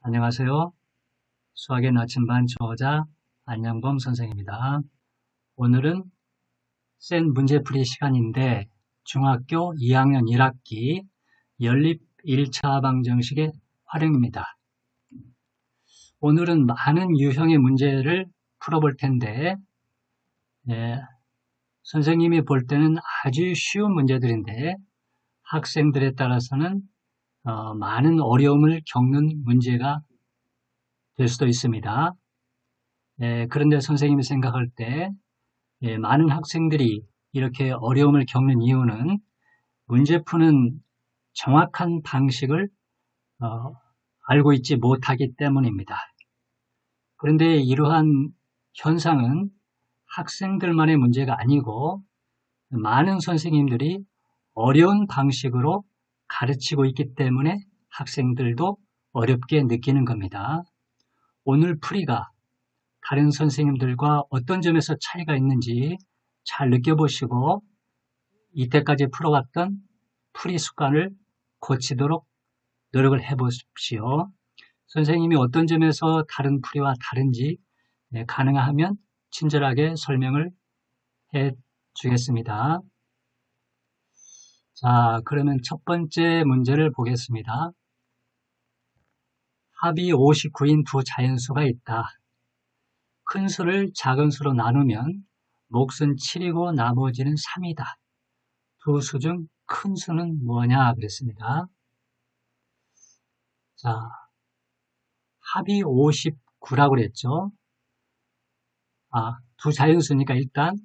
안녕하세요. 수학의 나침반 저자 안양범 선생입니다. 오늘은 센 문제풀이 시간인데 중학교 2학년 1학기 연립 1차 방정식의 활용입니다. 오늘은 많은 유형의 문제를 풀어볼 텐데 선생님이 볼 때는 아주 쉬운 문제들인데 학생들에 따라서는 많은 어려움을 겪는 문제가 될 수도 있습니다. 그런데 선생님이 생각할 때 많은 학생들이 이렇게 어려움을 겪는 이유는 문제 푸는 정확한 방식을 알고 있지 못하기 때문입니다. 그런데 이러한 현상은 학생들만의 문제가 아니고 많은 선생님들이 어려운 방식으로 가르치고 있기 때문에 학생들도 어렵게 느끼는 겁니다. 오늘 풀이가 다른 선생님들과 어떤 점에서 차이가 있는지 잘 느껴보시고 이때까지 풀어왔던 풀이 습관을 고치도록 노력을 해보십시오. 선생님이 어떤 점에서 다른 풀이와 다른지 가능하면 친절하게 설명을 해 주겠습니다. 자, 그러면 첫 번째 문제를 보겠습니다. 합이 59인 두 자연수가 있다. 큰 수를 작은 수로 나누면 몫은 7이고 나머지는 3이다. 두 수 중 큰 수는 뭐냐 그랬습니다. 자, 합이 59라고 그랬죠. 두 자연수니까 일단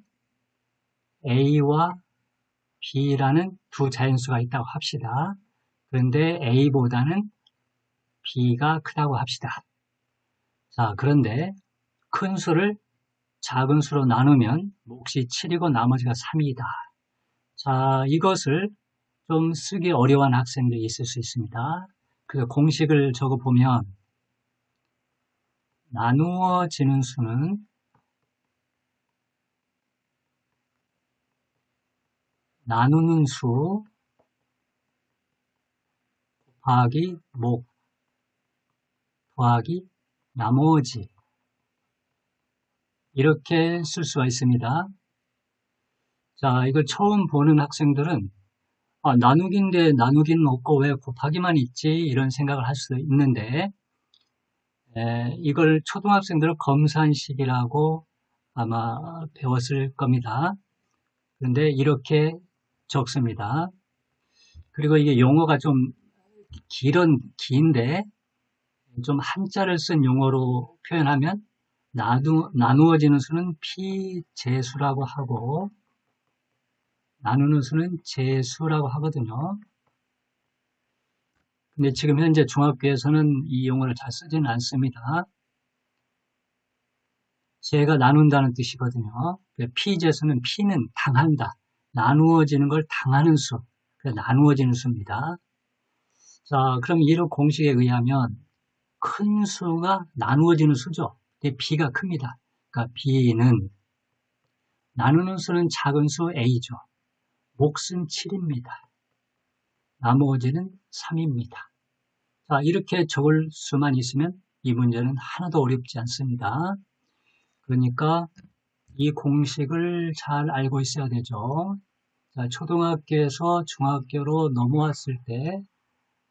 A와 B라는 두 자연수가 있다고 합시다. 그런데 A보다는 B가 크다고 합시다. 자, 그런데 큰 수를 작은 수로 나누면 몫이 7이고 나머지가 3이다. 자, 이것을 좀 쓰기 어려워하는 학생들이 있을 수 있습니다. 그래서 공식을 적어보면 나누어지는 수는 나누는 수 곱하기 몫 더하기 나머지 이렇게 쓸 수가 있습니다. 자, 이걸 처음 보는 학생들은 나누기인데 나누기는 없고 왜 곱하기만 있지? 이런 생각을 할 수도 있는데 이걸 초등학생들은 검산식이라고 아마 배웠을 겁니다. 그런데 이렇게 적습니다. 그리고 이게 용어가 좀 긴데 좀 한자를 쓴 용어로 표현하면 나누어지는 수는 피제수라고 하고 나누는 수는 제수라고 하거든요. 근데 지금 현재 중학교에서는 이 용어를 잘 쓰지는 않습니다. 제가 나눈다는 뜻이거든요. 피제수는 피는 당한다. 나누어지는 걸 당하는 수. 그래서 나누어지는 수입니다. 자, 그럼 이런 공식에 의하면 큰 수가 나누어지는 수죠. B가 큽니다. 그러니까 B는 나누는 수는 작은 수 A죠. 몫은 7입니다. 나머지는 3입니다. 자, 이렇게 적을 수만 있으면 이 문제는 하나도 어렵지 않습니다. 그러니까 이 공식을 잘 알고 있어야 되죠. 자, 초등학교에서 중학교로 넘어왔을 때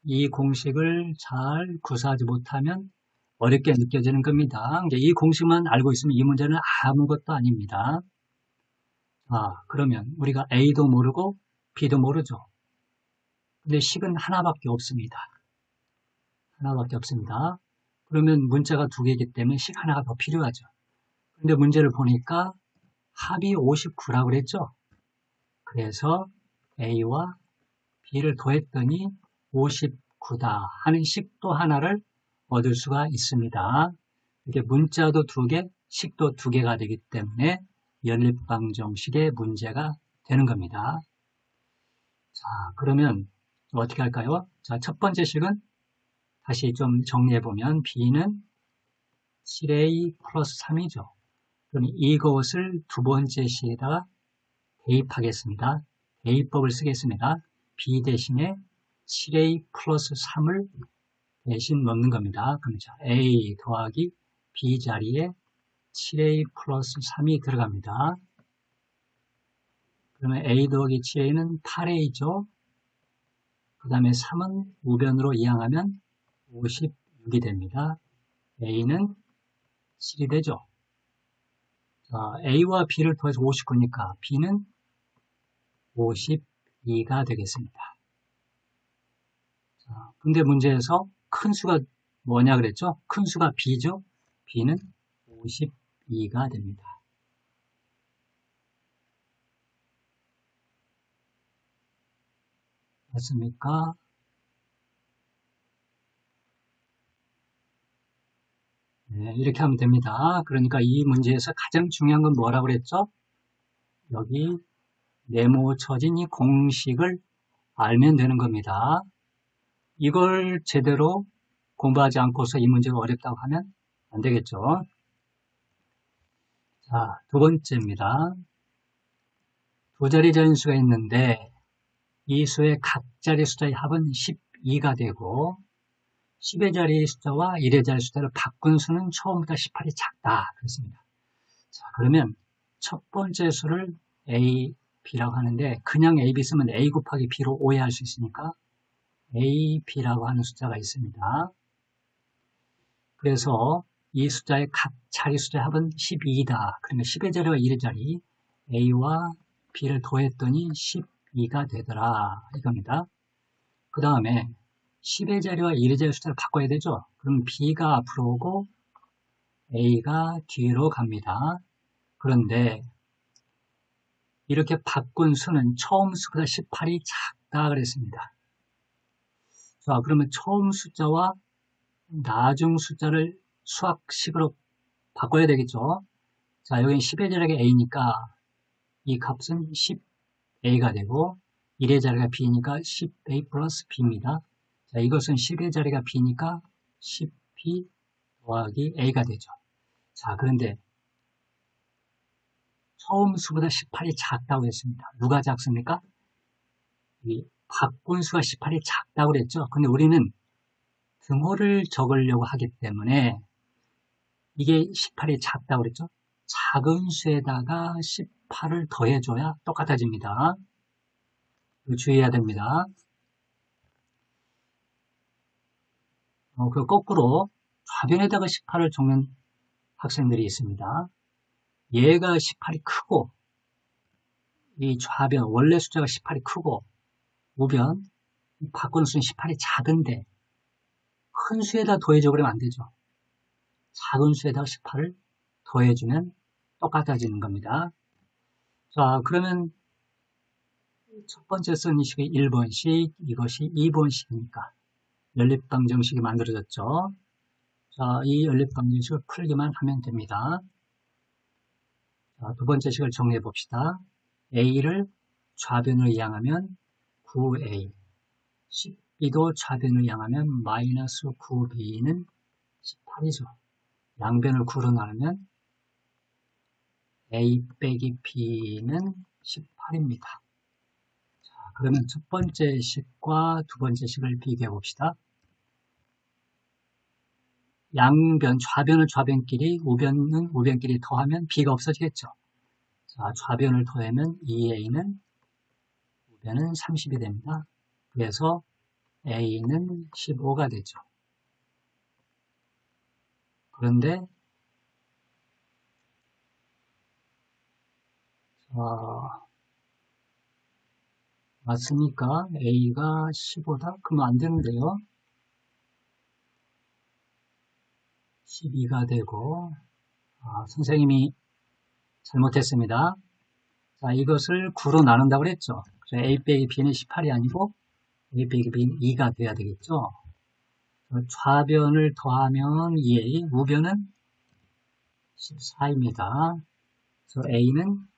이 공식을 잘 구사하지 못하면 어렵게 느껴지는 겁니다. 이제 이 공식만 알고 있으면 이 문제는 아무것도 아닙니다. 그러면 우리가 A도 모르고 B도 모르죠. 근데 식은 하나밖에 없습니다. 하나밖에 없습니다. 그러면 문자가 두 개이기 때문에 식 하나가 더 필요하죠. 근데 문제를 보니까 합이 59라고 그랬죠. 그래서 A와 B를 더했더니 59다 하는 식도 하나를 얻을 수가 있습니다. 이렇게 문자도 두 개, 식도 두 개가 되기 때문에 연립방정식의 문제가 되는 겁니다. 자, 그러면 어떻게 할까요? 자, 첫 번째 식은 다시 좀 정리해보면 B는 7A 플러스 3이죠. 그럼 이것을 두 번째 식에다가 대입하겠습니다. 대입법을 쓰겠습니다. B 대신에 7A 플러스 3을 대신 넣는 겁니다. 그럼 자, A 더하기 B 자리에 7A 플러스 3이 들어갑니다. 그러면 A 더하기 7A는 8A죠. 그 다음에 3은 우변으로 이항하면 56이 됩니다. A는 7이 되죠. 자, A와 B를 더해서 59니까 B는 52가 되겠습니다. 자, 근데 문제에서 큰 수가 뭐냐 그랬죠? 큰 수가 B죠? B는 52가 됩니다. 맞습니까? 네, 이렇게 하면 됩니다. 그러니까 이 문제에서 가장 중요한 건 뭐라고 그랬죠? 여기 네모쳐진 이 공식을 알면 되는 겁니다. 이걸 제대로 공부하지 않고서 이 문제가 어렵다고 하면 안 되겠죠. 자, 두 번째입니다. 두 자리 자연수가 있는데 이 수의 각 자리 숫자의 합은 12가 되고 10의 자리 숫자와 1의 자리 숫자를 바꾼 수는 처음부터 18이 작다. 그렇습니다. 자, 그러면 첫 번째 수를 A, B라고 하는데 그냥 A, B 쓰면 A 곱하기 B로 오해할 수 있으니까 A, B라고 하는 숫자가 있습니다. 그래서 이 숫자의 각 자리 숫자의 합은 12이다. 그러면 10의 자리와 1의 자리 A와 B를 더했더니 12가 되더라. 이겁니다. 그 다음에 10의 자리와 1의 자리 숫자를 바꿔야 되죠. 그럼 B가 앞으로 오고 A가 뒤로 갑니다. 그런데 이렇게 바꾼 수는 처음 수보다 18이 작다 그랬습니다. 자, 그러면 처음 숫자와 나중 숫자를 수학식으로 바꿔야 되겠죠. 자, 여기는 10의 자리가 A니까 이 값은 10A가 되고 1의 자리가 B니까 10A 플러스 B입니다. 자, 이것은 10의 자리가 B니까 10B 더하기 A가 되죠. 자, 그런데 처음 수보다 18이 작다고 했습니다. 누가 작습니까? 이 바꾼 수가 18이 작다고 그랬죠. 근데 우리는 등호를 적으려고 하기 때문에 이게 18이 작다고 그랬죠. 작은 수에다가 18을 더해줘야 똑같아집니다. 주의해야 됩니다. 그 거꾸로 좌변에다가 18을 적는 학생들이 있습니다. 얘가 18이 크고 이 좌변 원래 숫자가 18이 크고 우변 바꾸는 수는 18이 작은데 큰 수에다 더해줘 그러면 안 되죠. 작은 수에다가 18을 더해주면 똑같아지는 겁니다. 자, 그러면 첫 번째 쓴 이 식이 1번식, 이것이 2번식이니까 연립방정식이 만들어졌죠. 자, 이 연립방정식을 풀기만 하면 됩니다. 자, 두 번째 식을 정리해 봅시다. A를 좌변으로 이항하면 9A, 12도 좌변으로 이항하면 마이너스 9B는 18이죠. 양변을 9로 나누면 A 빼기 B는 18입니다. 자, 그러면 첫 번째 식과 두 번째 식을 비교해 봅시다. 양변, 좌변은 좌변끼리, 우변은 우변끼리 더하면 B가 없어지겠죠. 자, 좌변을 더하면 2A는 우변은 30이 됩니다. 그래서 A는 15가 되죠. 그런데 맞습니까? A가 15다? 그러면 안 되는데요. 12가 되고 선생님이 잘못했습니다. 자, 이것을 9로 나눈다고 그랬죠. 그래서 A 빼기 B는 18이 아니고 A 빼기 B는 2가 돼야 되겠죠. 좌변을 더하면 2A, 우변은 14입니다. 그래서 A는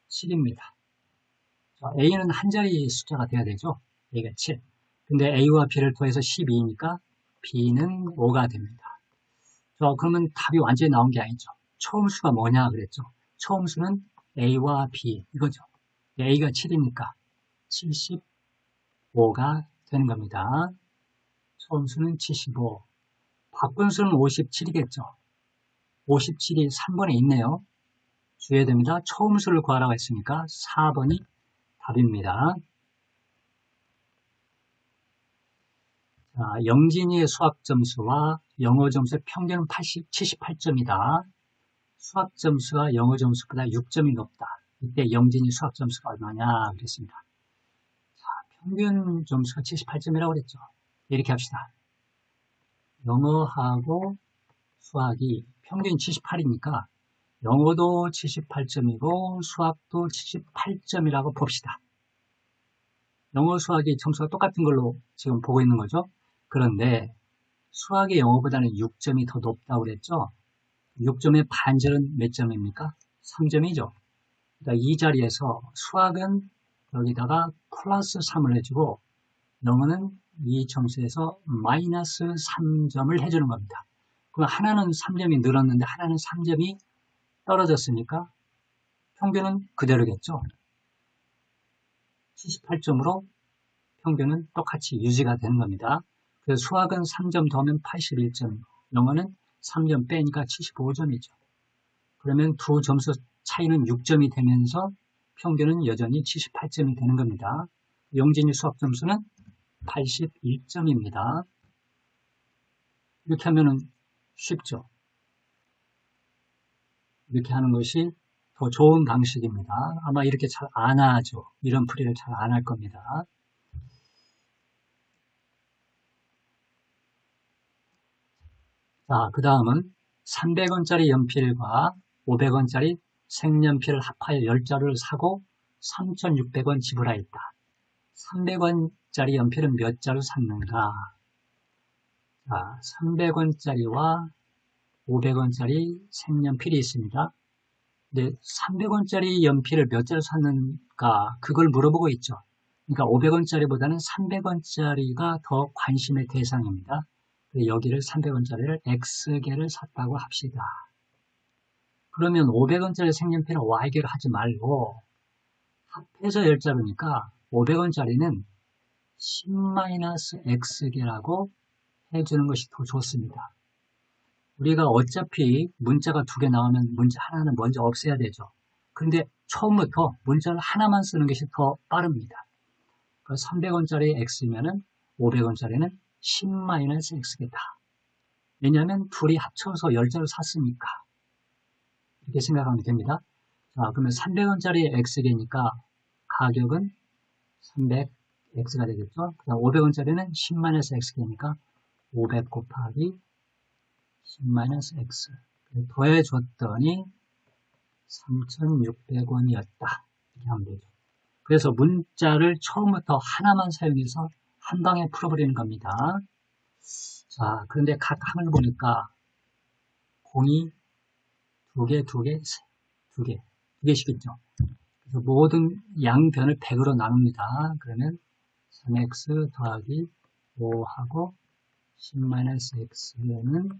7입니다. 자, A는 한 자리 숫자가 돼야 되죠. A가 7. 근데 A와 B를 더해서 12니까 B는 5가 됩니다. 자, 그러면 답이 완전히 나온 게 아니죠. 처음 수가 뭐냐 그랬죠. 처음 수는 A와 B 이거죠. A가 7이니까 75가 되는 겁니다. 처음 수는 75. 바쁜 수는 57이겠죠. 57이 3번에 있네요. 주의해야 됩니다. 처음 수를 구하라고 했으니까 4번이 답입니다. 자, 영진이의 수학 점수와 영어 점수의 평균은 78점이다. 수학 점수가 영어 점수보다 6점이 높다. 이때 영진이 수학 점수가 얼마냐 그랬습니다. 자, 평균 점수가 78점이라고 그랬죠. 이렇게 합시다. 영어하고 수학이 평균 78이니까 영어도 78점이고 수학도 78점이라고 봅시다. 영어 수학이 점수가 똑같은 걸로 지금 보고 있는 거죠. 그런데 수학의 영어보다는 6점이 더 높다고 그랬죠. 6점의 반절은 몇 점입니까? 3점이죠. 그러니까 이 자리에서 수학은 여기다가 플러스 3을 해주고 영어는 이 점수에서 마이너스 3점을 해주는 겁니다. 그럼 하나는 3점이 늘었는데 하나는 3점이 떨어졌으니까 평균은 그대로겠죠. 78점으로 평균은 똑같이 유지가 되는 겁니다. 그래서 수학은 3점 더하면 81점, 영어는 3점 빼니까 75점이죠. 그러면 두 점수 차이는 6점이 되면서 평균은 여전히 78점이 되는 겁니다. 영진이 수학 점수는 81점입니다. 이렇게 하면은 쉽죠. 이렇게 하는 것이 더 좋은 방식입니다. 아마 이렇게 잘 안 하죠. 이런 풀이를 잘 안 할 겁니다. 자, 그 다음은 300원짜리 연필과 500원짜리 색연필을 합하여 10자루를 사고 3,600원 지불하였다. 300원짜리 연필은 몇 자루 샀는가? 자, 300원짜리와 500원짜리 색연필이 있습니다. 근데 300원짜리 연필을 몇 자루 샀는가? 그걸 물어보고 있죠. 그러니까 500원짜리보다는 300원짜리가 더 관심의 대상입니다. 여기를 300원짜리를 X개를 샀다고 합시다. 그러면 500원짜리 색연필을 Y개를 하지 말고 합해서 10자루니까 500원짜리는 10-X개라고 해주는 것이 더 좋습니다. 우리가 어차피 문자가 2개 나오면 문자 하나는 먼저 없애야 되죠. 그런데 처음부터 문자를 하나만 쓰는 것이 더 빠릅니다. 300원짜리 X면은 500원짜리는 10-X개다. 왜냐하면 둘이 합쳐서 10자루 샀으니까. 이렇게 생각하면 됩니다. 자, 그러면 300원짜리 X개니까 가격은 300X가 되겠죠. 그다음 500원짜리는 10-X개니까 500 곱하기 10-X. 더해줬더니 3,600원이었다. 이렇게 하면 되죠. 그래서 문자를 처음부터 하나만 사용해서 한 방에 풀어버리는 겁니다. 자, 그런데 각 항을 보니까 공이 2개, 2개, 2개, 2개씩 있죠. 그래서 모든 양변을 100으로 나눕니다. 그러면 3x 더하기 5하고 10-x는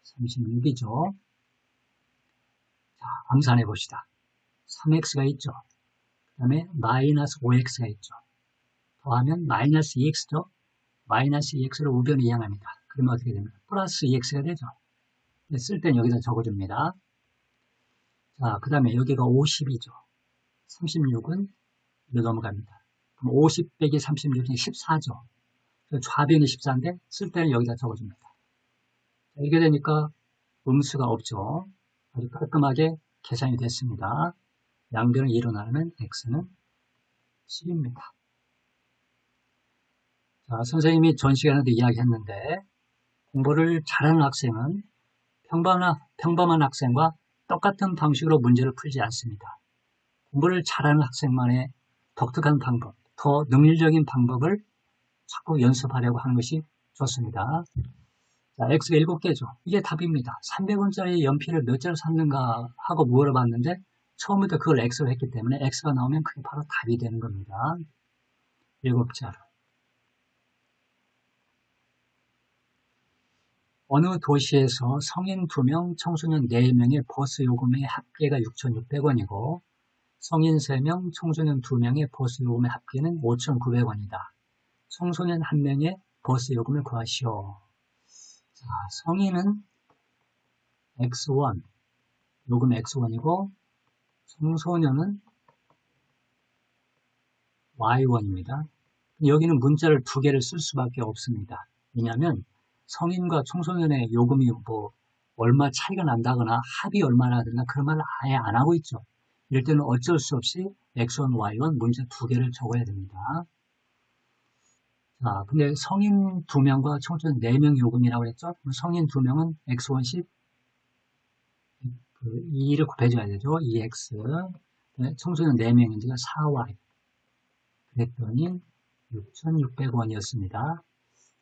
36이죠. 자, 암산해 봅시다. 3x가 있죠. 그 다음에 마이너스 5x가 있죠. 더하면 마이너스 2x죠. 마이너스 2x를 우변 이항합니다. 그러면 어떻게 됩니까? 플러스 2x가 되죠. 쓸 때는 여기다 적어줍니다. 자, 그 다음에 여기가 50이죠. 36은 이로 넘어갑니다. 그럼 50 빼기 36은 14죠. 좌변이 14인데 쓸 때는 여기다 적어줍니다. 자, 이렇게 되니까 음수가 없죠. 아주 깔끔하게 계산이 됐습니다. 양변을 2로 나누면 x는 10입니다. 자, 선생님이 전 시간에도 이야기했는데 공부를 잘하는 학생은 평범한 학생과 똑같은 방식으로 문제를 풀지 않습니다. 공부를 잘하는 학생만의 독특한 방법, 더 능률적인 방법을 자꾸 연습하려고 하는 것이 좋습니다. 자, X가 7개죠. 이게 답입니다. 300원짜리 연필을 몇 자루 샀는가 하고 물어봤는데 처음부터 그걸 X로 했기 때문에 X가 나오면 그게 바로 답이 되는 겁니다. 7자루. 어느 도시에서 성인 2명, 청소년 4명의 버스 요금의 합계가 6,600원이고 성인 3명, 청소년 2명의 버스 요금의 합계는 5,900원이다. 청소년 1명의 버스 요금을 구하시오. 자, 성인은 X1, 요금 X1이고 청소년은 Y1입니다. 여기는 문자를 두 개를 쓸 수밖에 없습니다. 왜냐하면 성인과 청소년의 요금이 뭐 얼마 차이가 난다거나 합이 얼마나 된다 그런 말을 아예 안 하고 있죠. 이럴 때는 어쩔 수 없이 X1, Y1 문자 두 개를 적어야 됩니다. 자, 근데 성인 2명과 청소년 4명 요금이라고 했죠. 성인 2명은 X1씩 2를 곱해줘야 되죠. 2X. 청소년 4명인데가 4Y. 그랬더니 6,600원이었습니다.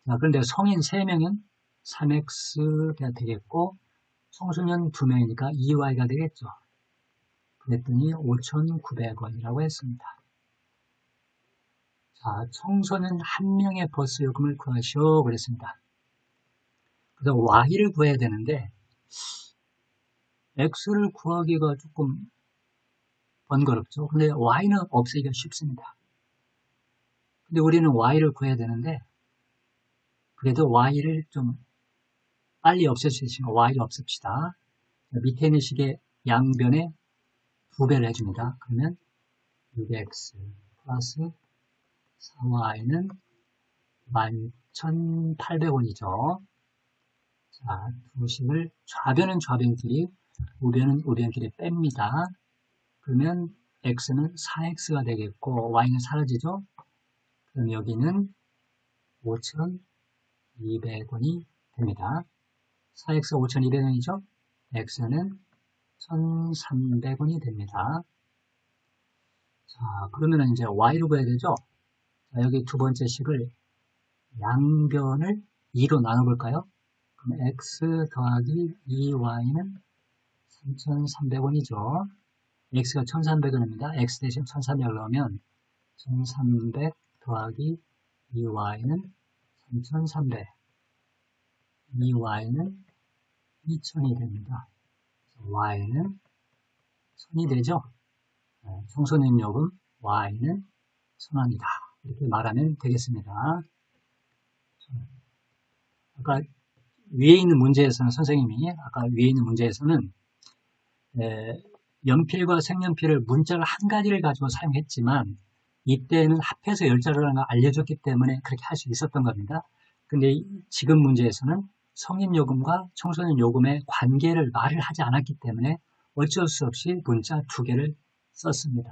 자, 그런데 성인 3명은 3X가 되겠고, 청소년 2명이니까 2Y가 되겠죠. 그랬더니 5,900원이라고 했습니다. 자, 청소년 1명의 버스 요금을 구하시오. 그랬습니다. 그래서 Y를 구해야 되는데, X를 구하기가 조금 번거롭죠. 근데 Y는 없애기가 쉽습니다. 근데 우리는 Y를 구해야 되는데, 그래도 Y를 좀 빨리 없앨 수 있으니까 Y를 없앱시다. 밑에 있는 식의 양변에 2배를 해줍니다. 그러면 6X 플러스 4Y는 11,800원이죠. 자, 두 식을 좌변은 좌변끼리, 우변은 우변끼리 뺍니다. 그러면 X는 4X가 되겠고, Y는 사라지죠? 그럼 여기는 5,200원이 됩니다. 4X가 5,200원이죠? X는 1,300원이 됩니다. 자, 그러면 이제 Y로 구해야 되죠? 자, 여기 두 번째 식을 양변을 2로 나눠볼까요? 그럼 X 더하기 2Y는 3,300원이죠. X가 1,300원입니다. X 대신 1,300을 넣으면 1,300 더하기 2Y는 3,300. 2Y는 2,000이 됩니다. Y는 1,000이 되죠? 청소년 요금 Y는 1,000원이다. 이렇게 말하면 되겠습니다. 아까 위에 있는 문제에서는 선생님이 연필과 색연필을 문자를 한 가지를 가지고 사용했지만 이때는 합해서 열자를 알려줬기 때문에 그렇게 할 수 있었던 겁니다. 근데 지금 문제에서는 성인요금과 청소년 요금의 관계를 말을 하지 않았기 때문에 어쩔 수 없이 문자 두 개를 썼습니다.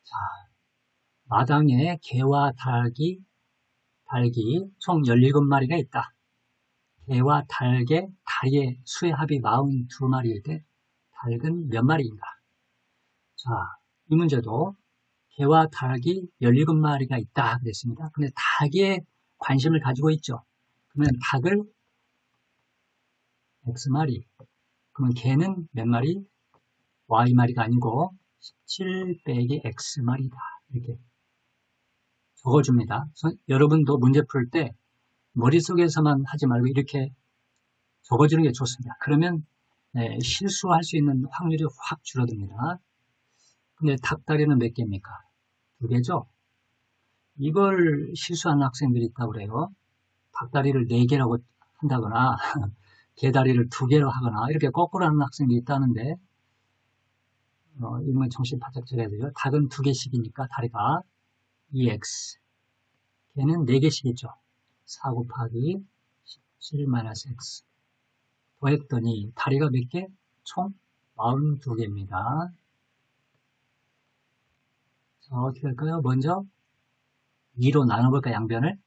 자, 마당에 개와 닭이 총 17마리가 있다. 개와 닭의 다리의 수의 합이 42마리일 때 닭은 몇 마리인가? 자, 이 문제도 개와 닭이 17마리가 있다 그랬습니다. 근데 닭에 관심을 가지고 있죠. 그러면 닭을 X마리, 그러면 개는 몇 마리? Y마리가 아니고 17 빼기 X마리다. 이렇게 적어줍니다. 여러분도 문제 풀 때 머릿속에서만 하지 말고 이렇게 적어주는 게 좋습니다. 그러면 실수할 수 있는 확률이 확 줄어듭니다. 근데 닭다리는 몇 개입니까? 2개죠? 이걸 실수하는 학생들이 있다고 그래요. 닭다리를 4개라고 한다거나 개다리를 2개로 하거나 이렇게 거꾸로 하는 학생들이 있다는데 이런 건 정신 바짝 차려야 되죠. 닭은 2개씩이니까 다리가 2x, 개는 4개씩이죠. 4 곱하기 17-x 더했더니 다리가 몇 개? 총 42개입니다. 자, 어떻게 할까요? 먼저 2로 나눠볼까 양변을?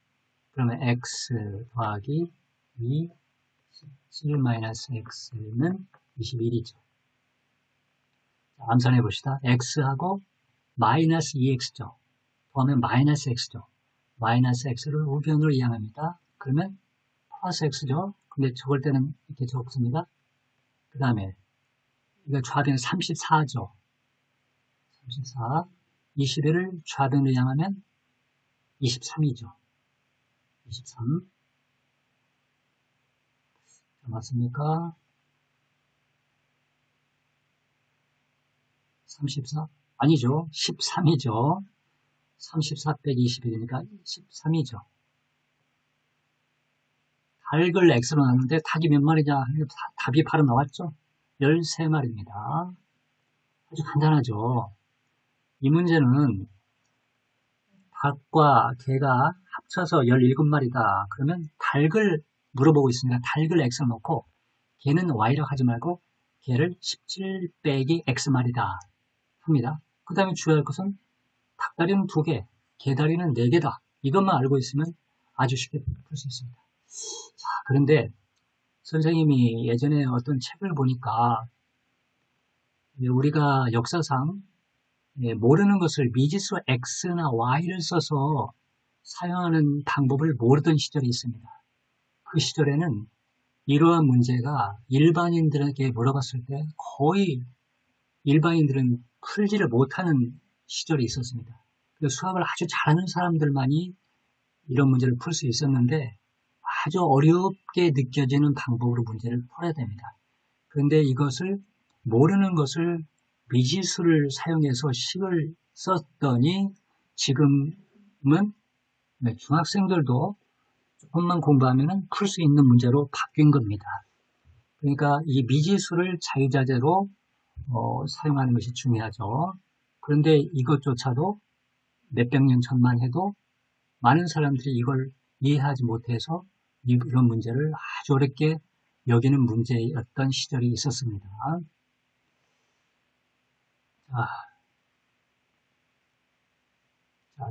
그러면 x 더하기 2, 17-x는 21이죠. 암산해 봅시다. x하고 마이너스 2x죠. 더하면 마이너스 x죠. 마이너스 x를 우변으로 이항합니다. 그러면 플러스 x죠. 근데 적을 때는 이렇게 적습니다. 그 다음에 이거 좌변 34죠. 34. 21을 좌변으로 이항하면 23이죠. 23. 맞습니까? 34? 아니죠. 13이죠. 34 빼기 21이니까 13이죠. 닭을 x로 나누는데 닭이 몇 마리냐? 답이 바로 나왔죠? 13마리입니다. 아주 간단하죠. 이 문제는 닭과 개가 합쳐서 17마리다. 그러면 닭을 물어보고 있으니까 닭을 x로 놓고 개는 y라고 하지 말고 개를 17 빼기 x마리다 합니다. 그 다음에 주의할 것은 닭다리는 2개, 개다리는 4개다. 이것만 알고 있으면 아주 쉽게 풀 수 있습니다. 자, 그런데 선생님이 예전에 어떤 책을 보니까 우리가 역사상 모르는 것을 미지수 x나 y를 써서 사용하는 방법을 모르던 시절이 있습니다. 그 시절에는 이러한 문제가 일반인들에게 물어봤을 때 거의 일반인들은 풀지를 못하는 시절이 있었습니다. 수학을 아주 잘하는 사람들만이 이런 문제를 풀 수 있었는데 아주 어렵게 느껴지는 방법으로 문제를 풀어야 됩니다. 그런데 이것을 모르는 것을 미지수를 사용해서 식을 썼더니 지금은 중학생들도 조금만 공부하면 풀 수 있는 문제로 바뀐 겁니다. 그러니까 이 미지수를 자유자재로 사용하는 것이 중요하죠. 그런데 이것조차도 몇백 년 전만 해도 많은 사람들이 이걸 이해하지 못해서 이런 문제를 아주 어렵게 여기는 문제였던 시절이 있었습니다. 자,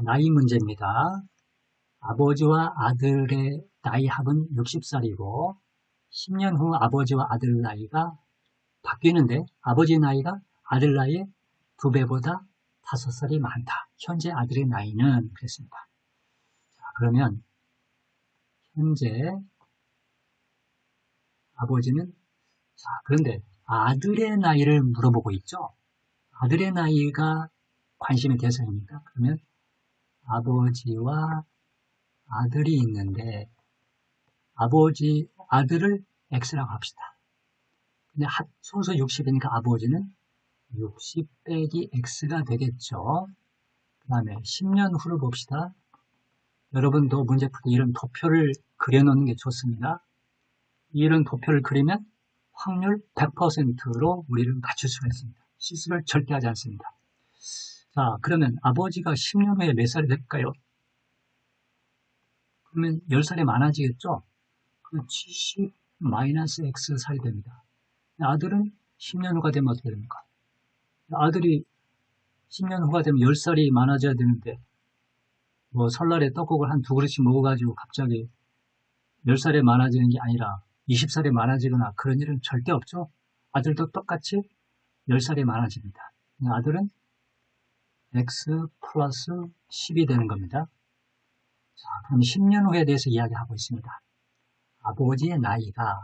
나이 문제입니다. 아버지와 아들의 나이 합은 60살이고 10년 후 아버지와 아들 나이가 바뀌는데 아버지 나이가 아들 나이의 2배보다 5살이 많다. 현재 아들의 나이는 그랬습니다. 자, 그러면 현재 아버지는 그런데 아들의 나이를 물어보고 있죠. 아들의 나이가 관심의 대상입니까? 그러면 아버지와 아들이 있는데 아들을 x라고 합시다. 근데 합쳐서 60이니까 아버지는 60 빼기 x가 되겠죠. 그 다음에 10년 후를 봅시다. 여러분도 문제 풀 때 이런 도표를 그려놓는 게 좋습니다. 이런 도표를 그리면 확률 100%로 우리를 맞출 수가 있습니다. 실수를 절대 하지 않습니다. 자, 그러면 아버지가 10년 후에 몇 살이 될까요? 그러면 10살이 많아지겠죠? 그럼 70 마이너스 x 살이 됩니다. 아들은 10년 후가 되면 어떻게 됩니까? 아들이 10년 후가 되면 10살이 많아져야 되는데 뭐 설날에 떡국을 한 2그릇씩 먹어가지고 갑자기 10살이 많아지는 게 아니라 20살이 많아지거나 그런 일은 절대 없죠. 아들도 똑같이 10살이 많아집니다. 아들은 x 플러스 10이 되는 겁니다. 자, 그럼 10년 후에 대해서 이야기하고 있습니다. 아버지의 나이가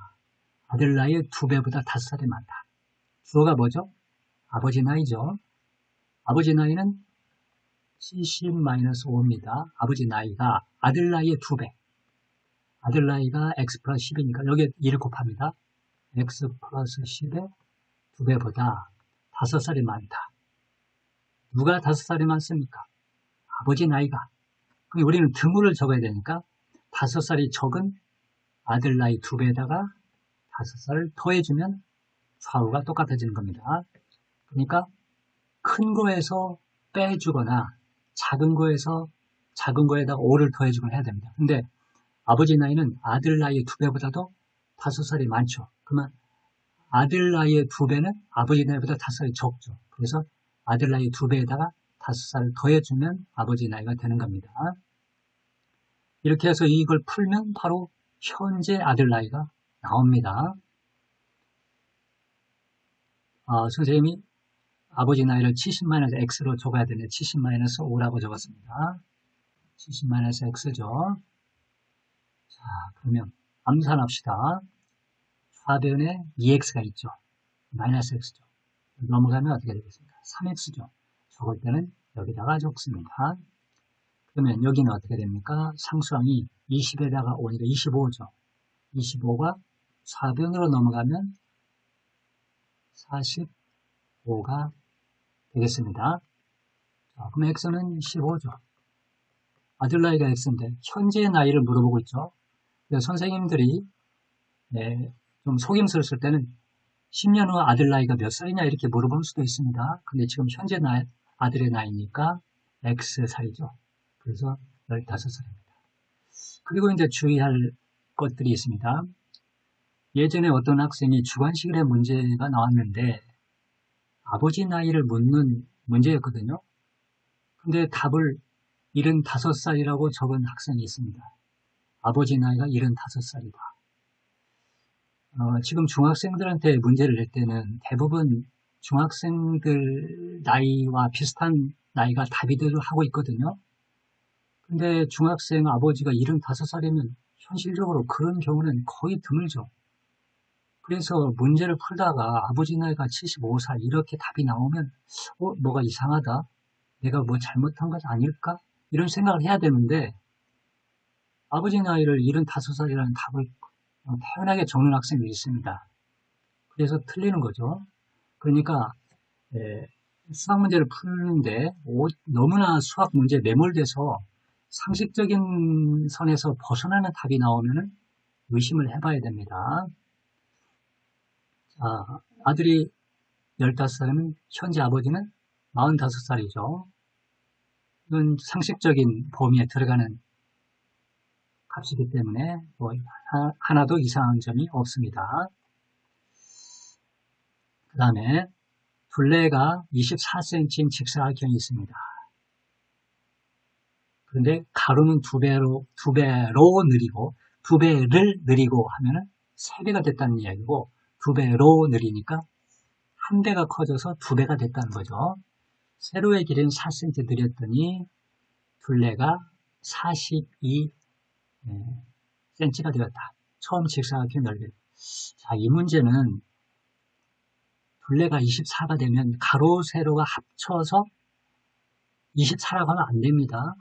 아들 나이의 2배보다 5살이 많다. 주어가 뭐죠? 아버지 나이죠. 아버지 나이는 70-5입니다. 아버지 나이가 아들 나이의 2배. 아들 나이가 x 플러스 10이니까 여기에 2를 곱합니다. x 플러스 10의 2배보다 5살이 많다. 누가 5살이 많습니까? 아버지 나이가. 그럼 우리는 등호를 적어야 되니까 5살이 적은 아들 나이 2배에다가 5살을 더해주면 좌우가 똑같아지는 겁니다. 그러니까 큰 거에서 빼주거나 작은 거에다가 5를 더해주거나 해야 됩니다. 근데 아버지 나이는 아들 나이의 2배보다도 5살이 많죠. 그러면 아들 나이의 2배는 아버지 나이보다 5살이 적죠. 그래서 아들 나이 2배에다가 5살을 더해주면 아버지 나이가 되는 겁니다. 이렇게 해서 이걸 풀면 바로 현재 아들 나이가 나옵니다. 선생님이 아버지 나이를 70-x로 적어야 되는데 70-5라고 적었습니다. 70-x죠. 자, 그러면 암산합시다. 좌변에 2x가 있죠. 마이너스 x죠. 넘어가면 어떻게 되겠습니까? 3x죠. 적을 때는 여기다가 적습니다. 그러면 여기는 어떻게 됩니까? 상수항이 20에다가 5니까 25죠. 25가 좌변으로 넘어가면 45가 되겠습니다. 자, 그럼 x는 15죠. 아들 나이가 X인데 현재의 나이를 물어보고 있죠. 그래서 선생님들이 좀 속임수를 때는 10년 후 아들 나이가 몇 살이냐 이렇게 물어볼 수도 있습니다. 근데 지금 현재 아들의 나이니까 X살이죠. 그래서 15살입니다. 그리고 이제 주의할 것들이 있습니다. 예전에 어떤 학생이 주관식의 문제가 나왔는데 아버지 나이를 묻는 문제였거든요. 근데 답을 75살이라고 적은 학생이 있습니다. 아버지 나이가 75살이다. 지금 중학생들한테 문제를 낼 때는 대부분 중학생들 나이와 비슷한 나이가 답이 되도록 하고 있거든요. 근데 중학생 아버지가 75살이면 현실적으로 그런 경우는 거의 드물죠. 그래서 문제를 풀다가 아버지 나이가 75살 이렇게 답이 나오면 뭐가 이상하다. 내가 뭐 잘못한 것 아닐까? 이런 생각을 해야 되는데 아버지 나이를 75살이라는 답을 태연하게 적는 학생들이 있습니다. 그래서 틀리는 거죠. 그러니까 수학 문제를 푸는데 너무나 수학 문제에 매몰돼서 상식적인 선에서 벗어나는 답이 나오면 의심을 해봐야 됩니다. 자, 아들이 15살이면 현재 아버지는 45살이죠. 이건 상식적인 범위에 들어가는 값이기 때문에 뭐 하나도 이상한 점이 없습니다. 그 다음에 둘레가 24cm인 직사각형이 있습니다. 그런데 가로는 두 배로 느리고 두 배를 느리고 하면은 3배가 됐다는 이야기고 두 배로 느리니까 한 배가 커져서 2배가 됐다는 거죠. 세로의 길이는 4cm 느렸더니 둘레가 42cm가 되었다. 처음 직사각형 넓이. 자, 이 문제는 둘레가 24가 되면 가로, 세로가 합쳐서 24라고 하면 안 됩니다.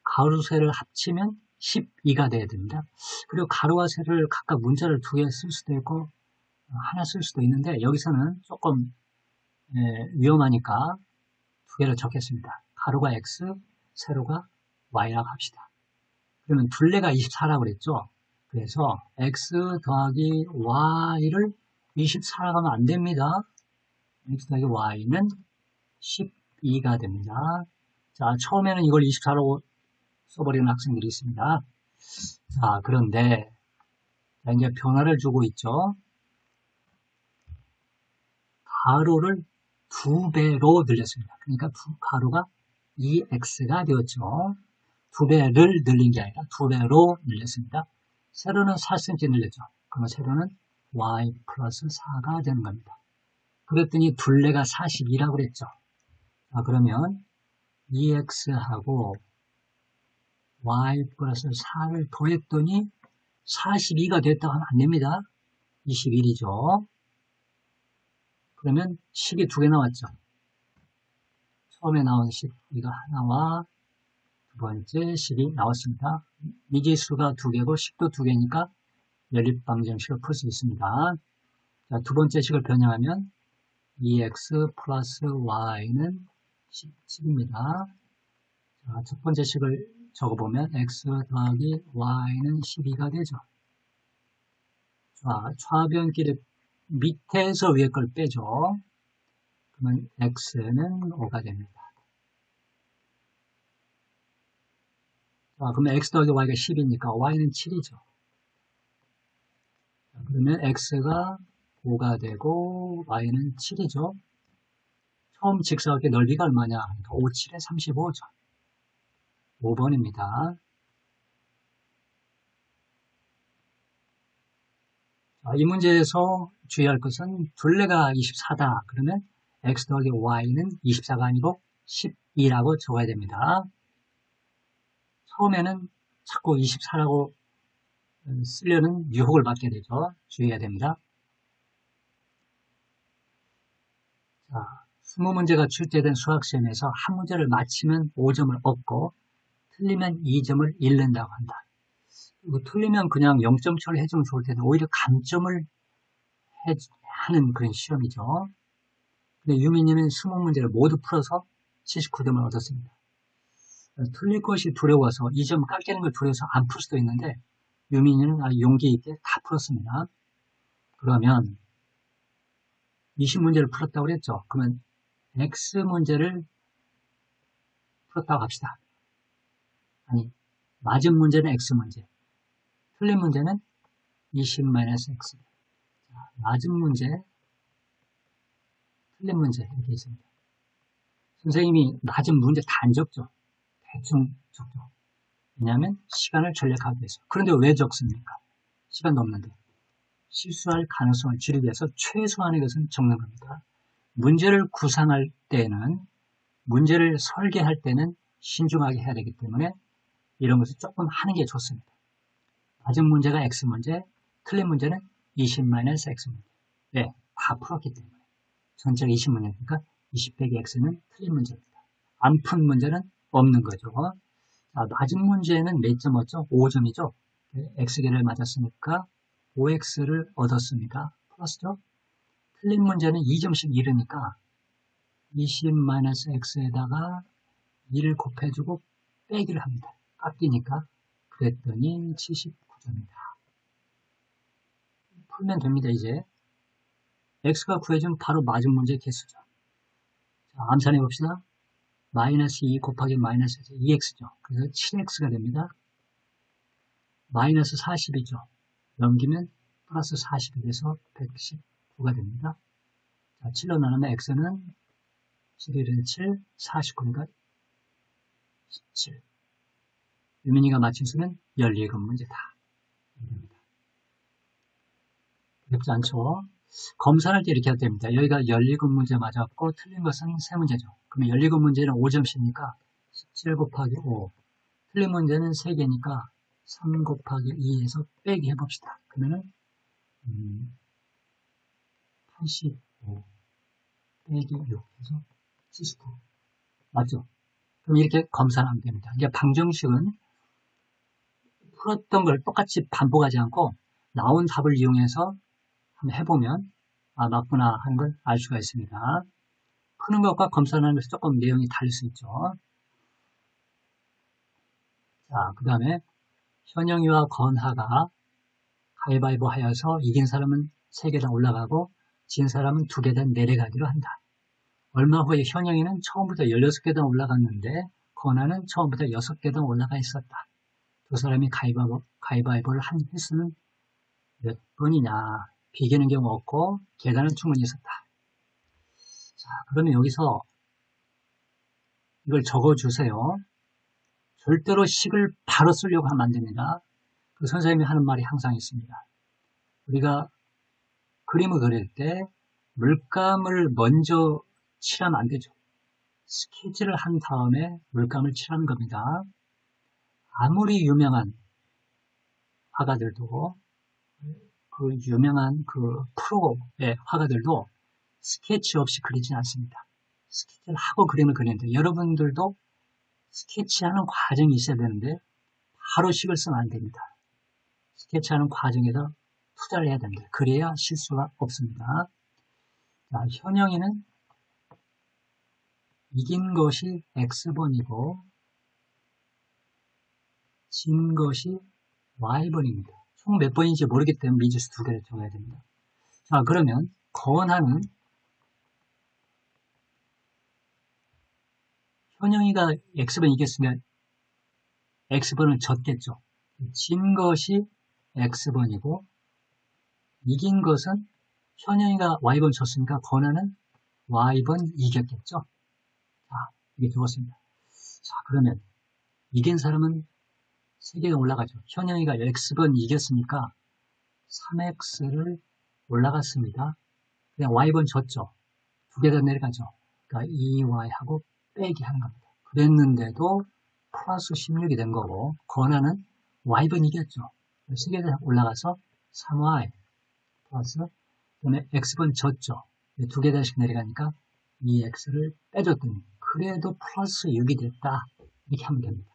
가로, 세로를 합치면 12가 돼야 됩니다. 그리고 가로와 세로를 각각 문자를 2개 쓸 수도 있고 하나 쓸 수도 있는데 여기서는 조금 위험하니까 2개를 적겠습니다. 가로가 X, 세로가 Y라고 합시다. 그러면 둘레가 24라고 그랬죠? 그래서 X 더하기 Y를 24라고 하면 안 됩니다. X 더하기 Y는 12가 됩니다. 자, 처음에는 이걸 24라고 써버리는 학생들이 있습니다. 자, 그런데 이제 변화를 주고 있죠. 가로를 2배로 늘렸습니다. 그러니까 가로가 2x가 되었죠. 2배를 늘린 게 아니라 2배로 늘렸습니다. 세로는 4cm 늘렸죠. 그러면 세로는 y 플러스 4가 되는 겁니다. 그랬더니 둘레가 42라고 그랬죠. 자, 그러면 2x하고 y 플러스 4를 더했더니 42가 됐다고 하면 안 됩니다. 21이죠. 그러면 10이 2개 나왔죠. 처음에 나온 12가 하나와 두 번째 10이 나왔습니다. 미지수가 2개고 10도 2개니까 연립방정식을 풀 수 있습니다. 자, 두 번째 식을 변형하면 2x 플러스 y는 17입니다. 자, 첫 번째 식을 적어보면 x 더하기 y는 12가 되죠. 자, 좌변끼리 밑에서 위에 걸 빼죠. 그러면 x는 5가 됩니다. 자, 그러면 x 더하기 y가 10이니까 y는 7이죠. 자, 그러면 x가 5가 되고 y는 7이죠. 처음 직사각의 넓이가 얼마냐? 그러니까 5, 7에 35죠. 5번입니다. 자, 이 문제에서 주의할 것은 둘레가 24다. 그러면 x 더하기 y는 24가 아니고 12라고 적어야 됩니다. 처음에는 자꾸 24라고 쓰려는 유혹을 받게 되죠. 주의해야 됩니다. 자, 20문제가 출제된 수학시험에서 한 문제를 맞히면 5점을 얻고 틀리면 2점을 잃는다고 한다. 그리고 틀리면 그냥 0점 처리해주면 좋을 텐데 오히려 감점을 하는 그런 시험이죠. 근데 유민이는 20문제를 모두 풀어서 79점을 얻었습니다. 틀릴 것이 두려워서 이 점 깎이는 걸 두려워서 안 풀 수도 있는데 유민이는 아주 용기 있게 다 풀었습니다. 그러면 20문제를 풀었다고 그랬죠. 그러면 X 문제를 풀었다고 합시다. 아니, 맞은 문제는 X 문제, 틀린 문제는 20-X. 맞은 문제, 틀린 문제 이렇게 있습니다. 선생님이 맞은 문제 다 안 적죠. 대충 적죠. 왜냐하면 시간을 절약하기 위해서. 그런데 왜 적습니까? 시간도 없는데. 실수할 가능성을 줄이기 위해서 최소한의 것은 적는 겁니다. 문제를 구상할 때는, 문제를 설계할 때는 신중하게 해야 되기 때문에 이런 것을 조금 하는 게 좋습니다. 맞은 문제가 X 문제, 틀린 문제는 20-X 문제. 네, 다 풀었기 때문에. 전체가 20문제니까 20 빼기 X는 틀린 문제입니다. 안 푼 문제는 없는 거죠. 맞은 문제는 몇 점 얻죠? 5점이죠. X개를 맞았으니까 5X를 얻었습니다. 플러스죠? 틀린 문제는 2점씩 잃으니까 20-X에다가 2를 곱해주고 빼기를 합니다. 깎이니까. 그랬더니 79점입니다. 풀면 됩니다, 이제. X가 구해주면 바로 맞은 문제의 개수죠. 자, 암산해 봅시다. 마이너스 2 곱하기 마이너스 2X죠. 그래서 7X가 됩니다. 마이너스 40이죠. 넘기면 플러스 40이 돼서 119가 됩니다. 자, 7로 나누면 X는 11은 7, 49니까 17. 유민이가 맞힌 수는 17문제다. 어렵지 않죠? 검사할 때 이렇게 해도 됩니다. 여기가 17문제 맞았고 틀린 것은 3문제죠. 그러면 17문제는 5점씩이니까 17 곱하기 5. 틀린 문제는 3개니까 3 곱하기 2에서 빼기 해봅시다. 그러면은 85 빼기 6 해서 79. 맞죠? 그럼 이렇게 검사하면 됩니다. 이게 방정식은 풀었던 걸 똑같이 반복하지 않고 나온 답을 이용해서 한번 해보면 맞구나 하는 걸 알 수가 있습니다. 푸는 것과 검사하는 것이 조금 내용이 다를 수 있죠. 자, 그 다음에 현영이와 건하가 가위바위보 하여서 이긴 사람은 3계단 올라가고 진 사람은 2계단 내려가기로 한다. 얼마 후에 현영이는 처음부터 16계단 올라갔는데 건하는 처음부터 6계단 올라가 있었다. 두 사람이 가위바위보를 한 횟수는 몇 번이냐? 비기는 경우 없고 계단은 충분히 있었다. 자, 그러면 여기서 이걸 적어주세요. 절대로 식을 바로 쓰려고 하면 안 됩니다. 그 선생님이 하는 말이 항상 있습니다. 우리가 그림을 그릴 때 물감을 먼저 칠하면 안 되죠. 스케치를 한 다음에 물감을 칠하는 겁니다. 아무리 유명한 화가들도 그 유명한 그 프로의 화가들도 스케치 없이 그리진 않습니다. 스케치를 하고 그림을 그리는데 여러분들도 스케치하는 과정이 있어야 되는데 바로 식을 쓰면 안 됩니다. 스케치하는 과정에다 투자를 해야 됩니다. 그래야 실수가 없습니다. 자, 현영이는 이긴 것이 X번이고 진 것이 Y번입니다. 총 몇 번인지 모르기 때문에 미지수 2개를 적어야 됩니다. 자, 그러면 건하는 현영이가 X번 이겼으면 X번을 졌겠죠. 진 것이 X번이고 이긴 것은 현영이가 Y번 졌으니까 건하는 Y번 이겼겠죠. 자, 이게 적었습니다. 자, 그러면 이긴 사람은 3개가 올라가죠. 현영이가 X번 이겼으니까 3X를 올라갔습니다. 그냥 Y번 졌죠. 2개 더 내려가죠. 그러니까 2Y하고 빼기 하는 겁니다. 그랬는데도 플러스 16이 된 거고 건하는 Y번 이겼죠. 3개 더 올라가서 3Y 플러스 그다음에 X번 졌죠. 2개 더씩 내려가니까 2X를 빼줬더니 그래도 플러스 6이 됐다. 이렇게 하면 됩니다.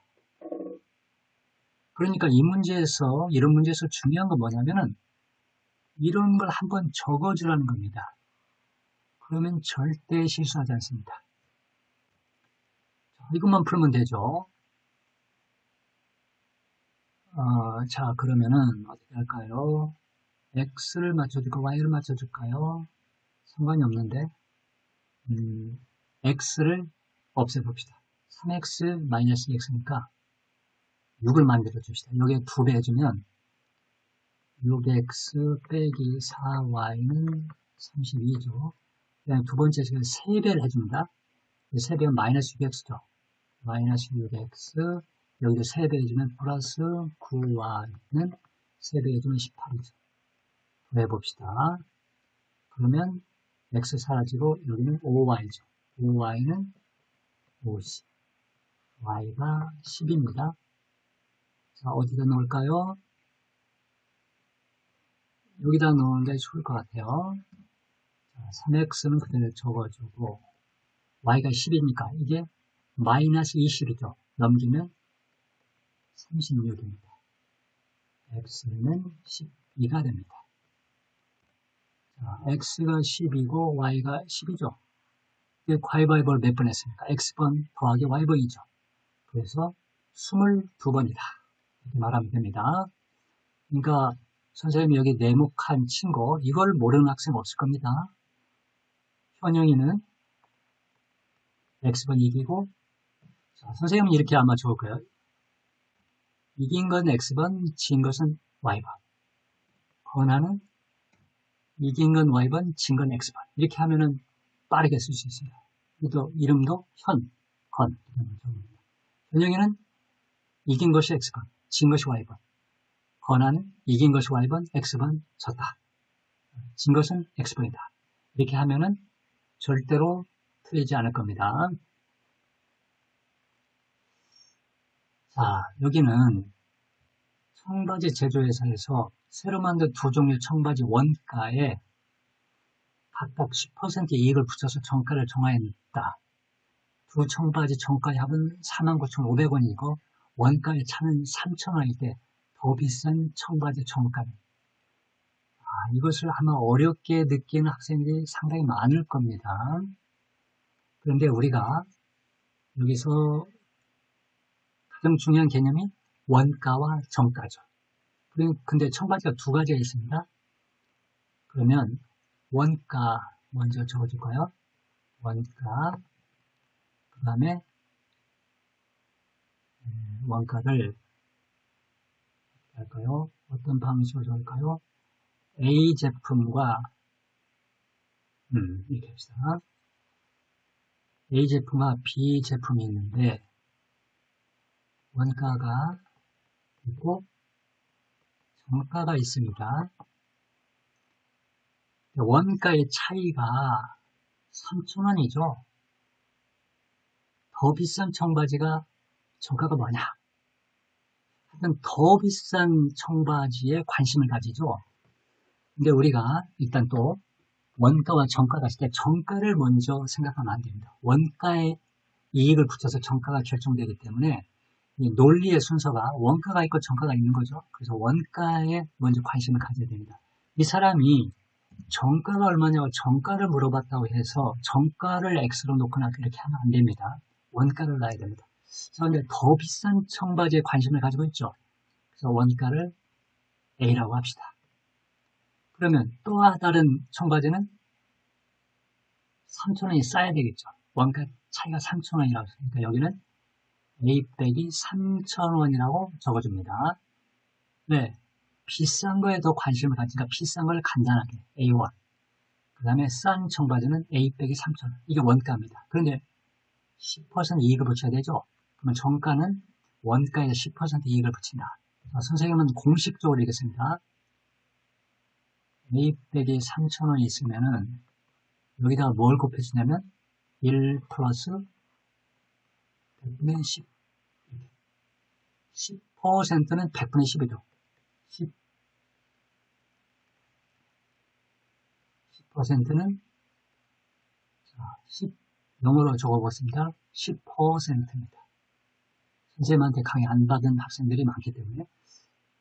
그러니까 이 문제에서 이런 문제에서 중요한 건 뭐냐면은 이런 걸 한번 적어주라는 겁니다. 그러면 절대 실수하지 않습니다. 자, 이것만 풀면 되죠. 자, 그러면은 어떻게 할까요? x를 맞춰줄까? y를 맞춰줄까요? 상관이 없는데, x를 없애봅시다. 3x 마이너스 2x니까 6을 만들어 줍시다. 여기에 2배 해주면 6x 빼기 4y는 32죠. 그다음에 두 번째 식은 3배를 해줍니다. 3배는 마이너스 6x죠. 마이너스 6x, 여기도 3배 해주면 플러스 9y는 3배 해주면 18이죠. 해봅시다. 그러면 x 사라지고 여기는 5y죠. 5y는 50, y가 10입니다. 자, 어디다 넣을까요? 여기다 넣는 게 좋을 것 같아요. 자, 3x는 그대로 적어주고 y가 10이니까 이게 마이너스 20이죠. 넘기면 36입니다. x는 12가 됩니다. 자, x가 10이고 y가 10이죠. 이게 가위바위보를 몇 번 했습니까? x번 더하기 y번이죠. 그래서 22번이다. 이렇게 말하면 됩니다. 그러니까 선생님이 여기 네모칸 친 거 이걸 모르는 학생 없을 겁니다. 현영이는 x번 이기고, 자, 선생님은 이렇게 아마 좋을 거예요. 이긴 건 x번, 진 것은 y번. 권하는 이긴 건 y번, 진 건 x번. 이렇게 하면은 빠르게 쓸 수 있습니다. 이름도 현, 건. 현영이는 이긴 것이 x번, 진 것이 y번. 권하는 이긴 것이 y번, x번, 졌다. 진 것은 x번이다. 이렇게 하면은 절대로 틀리지 않을 겁니다. 자, 여기는 청바지 제조회사에서 새로 만든 두 종류 청바지 원가에 각각 10% 이익을 붙여서 정가를 정하였다. 두 청바지 정가의 합은 49,500원이고 원가의 차는 3,000원일 때 더 비싼 청바지 정가는, 이것을 아마 어렵게 느끼는 학생들이 상당히 많을 겁니다. 그런데 우리가 여기서 가장 중요한 개념이 원가와 정가죠. 근데 청바지가 두 가지가 있습니다. 그러면 원가 먼저 적어줄까요? 원가, 그 다음에 원가를 어떻게 할까요? 어떤 방식으로 적을까요? A 제품과 이렇게 합시다. A 제품과 B 제품이 있는데 원가가 있고 정가가 있습니다. 원가의 차이가 3,000원이죠. 더 비싼 청바지가 정가가 뭐냐? 하여튼 더 비싼 청바지에 관심을 가지죠. 근데 우리가 일단 또 원가와 정가가 있을 때 정가를 먼저 생각하면 안 됩니다. 원가에 이익을 붙여서 정가가 결정되기 때문에 이 논리의 순서가 원가가 있고 정가가 있는 거죠. 그래서 원가에 먼저 관심을 가져야 됩니다. 이 사람이 정가가 얼마냐고 정가를 물어봤다고 해서 정가를 X로 놓거나 이렇게 하면 안 됩니다. 원가를 놔야 됩니다. 그런데 더 비싼 청바지에 관심을 가지고 있죠. 그래서 원가를 A라고 합시다. 그러면 또 다른 청바지는 3,000원이 싸야 되겠죠. 원가 차이가 3,000원이라고 했으니까 여기는 A 빼기 3,000원이라고 적어줍니다. 네, 비싼 거에 더 관심을 가지니까 비싼 걸 간단하게 A1. 그 다음에 싼 청바지는 A 빼기 3,000원. 이게 원가입니다. 그런데 10% 이익을 붙여야 되죠. 그러면 정가는 원가에 10% 이익을 붙인다. 선생님은 공식적으로 읽겠습니다. A 빼기 3,000원이 있으면은 여기다가 뭘 곱해주냐면 1 플러스 100분의 10. 10%는 100분의 10이죠. 10%는 10, 영어로 적어보겠습니다. 10%입니다. 선생님한테 강의 안 받은 학생들이 많기 때문에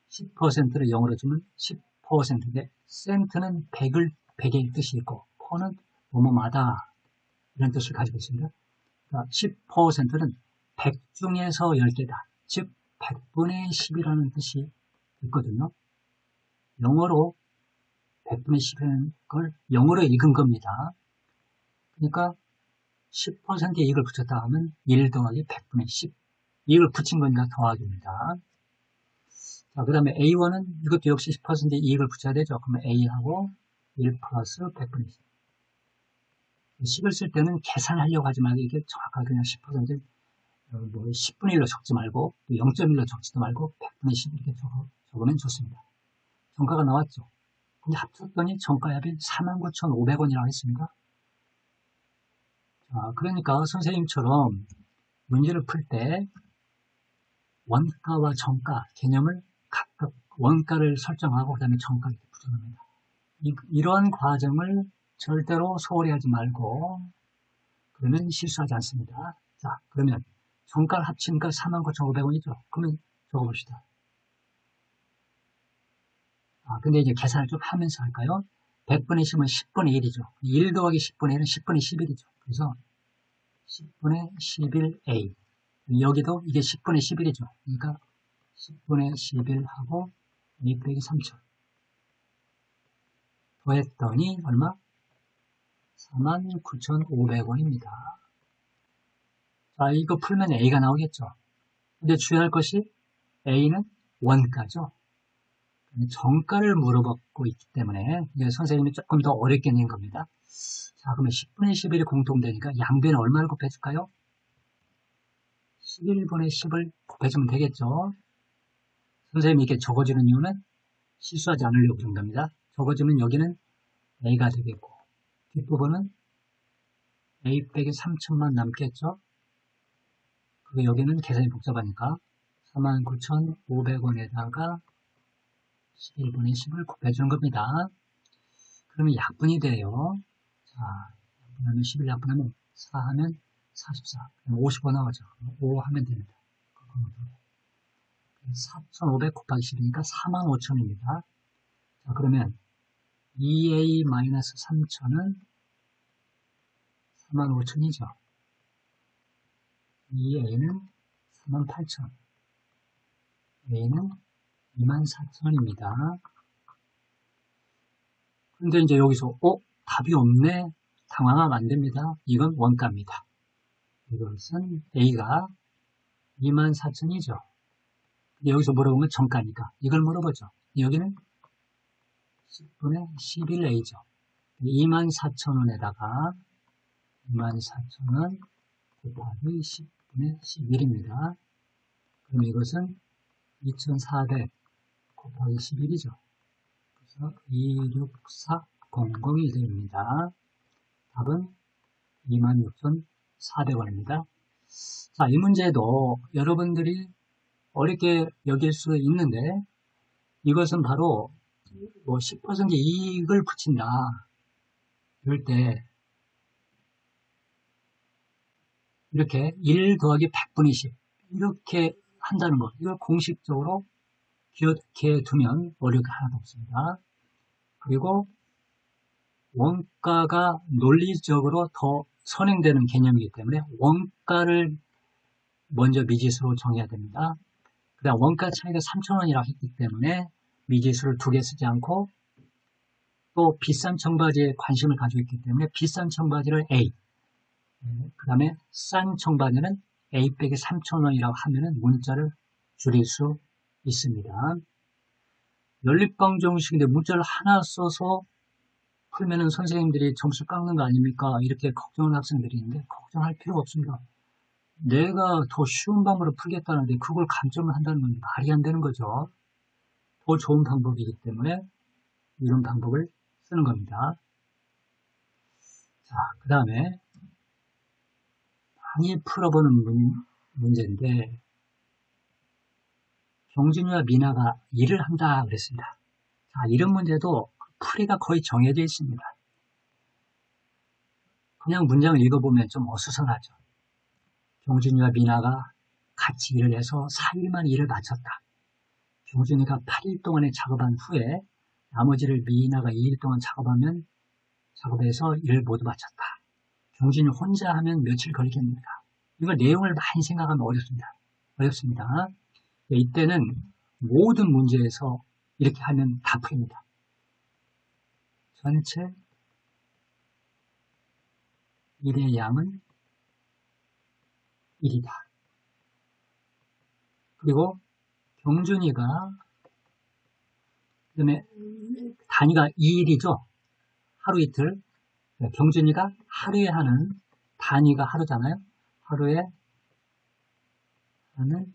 10%를 영어로 주면 10%인데 센트는 100의 뜻이 있고 퍼는 뭐뭐마다 이런 뜻을 가지고 있습니다. 그러니까 10%는 100 중에서 10개다. 즉 100분의 10이라는 뜻이 있거든요. 영어로 100분의 10이라는 걸 영어로 읽은 겁니다. 그러니까 10%의 이익을 붙였다 하면 1 더하기 100분의 10. 이익을 붙인 거니까 더하기입니다. 자, 그 다음에 A1은 이것도 역시 10%의 이익을 붙여야 되죠. 그러면 A하고 1 플러스 100분의 10. 10을 쓸 때는 계산하려고 하지 말고 이게 정확하게 그냥 10%, 뭐 10분의 1로 적지 말고 0.1로 적지도 말고 100분의 10 이렇게 적으면 좋습니다. 정가가 나왔죠. 근데 합쳤더니 정가압이 49,500원이라고 했습니다. 자, 그러니까 선생님처럼 문제를 풀 때 원가와 정가 개념을 각각 원가를 설정하고 그 다음에 정가를 붙여줍니다. 이러한 과정을 절대로 소홀히 하지 말고 그러면 실수하지 않습니다. 자, 그러면 정가를 합치니까 49,500원이죠. 그러면 적어봅시다. 근데 이제 계산을 좀 하면서 할까요? 100분의 10은 10분의 1이죠. 1 더하기 10분의 1은 10분의 11이죠. 그래서 10분의 11A. 여기도 이게 10분의 11이죠. 그러니까 10분의 11하고 A 빼기 3천. 더했더니 얼마? 49,500원입니다. 자, 이거 풀면 A가 나오겠죠. 근데 주의할 것이 A는 원가죠. 정가를 물어보고 있기 때문에 이제 선생님이 조금 더 어렵게 낸 겁니다. 자, 그러면 10분의 11이 공통되니까 양변에 얼마를 곱해줄까요? 11분의 10을 곱해주면 되겠죠. 선생님이 이렇게 적어주는 이유는 실수하지 않으려고 그런 겁니다. 적어주면 여기는 A가 되겠고 뒷부분은 A 빼기 3천만 남겠죠. 그리고 여기는 계산이 복잡하니까 49,500원에다가 11분의 10을 곱해주는 겁니다. 그러면 약분이 돼요. 자, 약분하면 11 약분하면 4 하면 44. 55 나오죠. 5 하면 됩니다. 4,500 곱하기 10이니까 45,000입니다. 자, 그러면 2A-3,000은 45,000이죠. 2A는 48,000. A는 24,000원입니다. 근데 이제 여기서 답이 없네. 당황하면 안 됩니다. 이건 원가입니다. 이것은 A가 24,000이죠. 여기서 물어보면 정가니까 이걸 물어보죠. 여기는 10분의 11A죠. 24,000원에다가 24,000원 곱하기 10분의 11입니다. 그럼 이것은 2,400 곱하기 11이죠. 그래서 26400이 됩니다. 답은 26,400원입니다. 자, 이 문제도 여러분들이 어렵게 여길 수 있는데 이것은 바로 10% 이익을 붙인다. 이럴 때 이렇게 1 더하기 100분의 10 이렇게 한다는 것. 이걸 공식적으로 기억해 두면 어려움이 하나도 없습니다. 그리고 원가가 논리적으로 더 선행되는 개념이기 때문에 원가를 먼저 미지수로 정해야 됩니다. 그다음 원가 차이가 3,000원이라고 했기 때문에 미지수를 2개 쓰지 않고 또 비싼 청바지에 관심을 가지고 있기 때문에 비싼 청바지를 A, 그 다음에 싼 청바지는 A 빼기 3,000원이라고 하면은 문자를 줄일 수 있습니다. 연립방 정식인데 문자를 하나 써서 풀면은 선생님들이 점수 깎는 거 아닙니까? 이렇게 걱정하는 학생들이 있는데 걱정할 필요가 없습니다. 내가 더 쉬운 방법으로 풀겠다는데 그걸 감점을 한다는 건 말이 안 되는 거죠. 더 좋은 방법이기 때문에 이런 방법을 쓰는 겁니다. 자, 그 다음에 많이 풀어보는 문제인데 경준이와 미나가 일을 한다 그랬습니다. 자, 이런 문제도 풀이가 거의 정해져 있습니다. 그냥 문장을 읽어보면 좀 어수선하죠. 경준이와 미나가 같이 일을 해서 4일만 일을 마쳤다. 경준이가 8일 동안에 작업한 후에 나머지를 미나가 2일 동안 작업해서 일을 모두 마쳤다. 경준이 혼자 하면 며칠 걸리겠습니까? 이걸 내용을 많이 생각하면 어렵습니다. 이때는 모든 문제에서 이렇게 하면 다 풀립니다. 전체 일의 양은 1이다. 그리고 경준이가 그다음에 단위가 2일이죠. 하루 이틀. 경준이가 하루에 하는 단위가 하루잖아요. 하루에 하는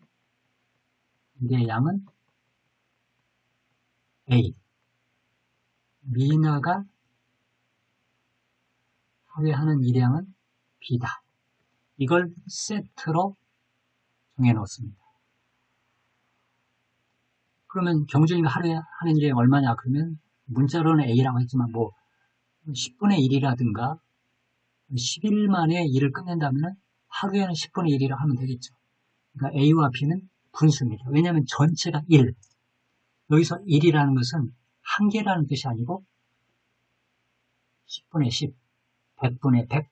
일의 양은 A. 미나가 하루에 하는 일의 양은 B다. 이걸 세트로 정해 놓습니다. 그러면 경준이가 하루에 하는 일이 얼마냐? 그러면 문자로는 A라고 했지만 뭐 10분의 1이라든가 10일 만에 일을 끝낸다면 하루에는 10분의 1이라고 하면 되겠죠. 그러니까 A와 B는 분수입니다. 왜냐하면 전체가 1. 여기서 1이라는 것은 한 개라는 뜻이 아니고 10분의 10, 100분의 100,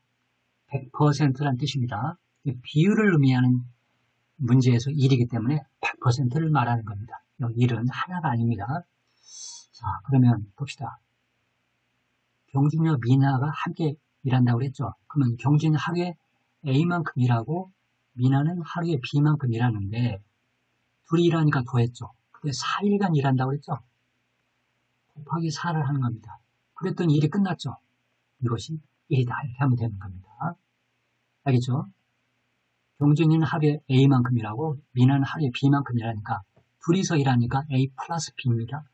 100%라는 뜻입니다. 비율을 의미하는 문제에서 1이기 때문에 100%를 말하는 겁니다. 여기 1은 하나가 아닙니다. 자, 그러면 봅시다. 경준이와 미나가 함께 일한다고 그랬죠. 그러면 경준이는 하루에 A만큼 일하고 미나는 하루에 B만큼 일하는데 둘이 일하니까 더했죠. 근데 4일간 일한다고 그랬죠. 곱하기 4를 하는 겁니다. 그랬더니 일이 끝났죠. 이것이 1이다. 이렇게 하면 되는 겁니다. 알겠죠? 경준이는 하루에 A만큼 일하고 미나는 하루에 B만큼 일하니까 둘이서 일하니까 A 플러스 B입니다.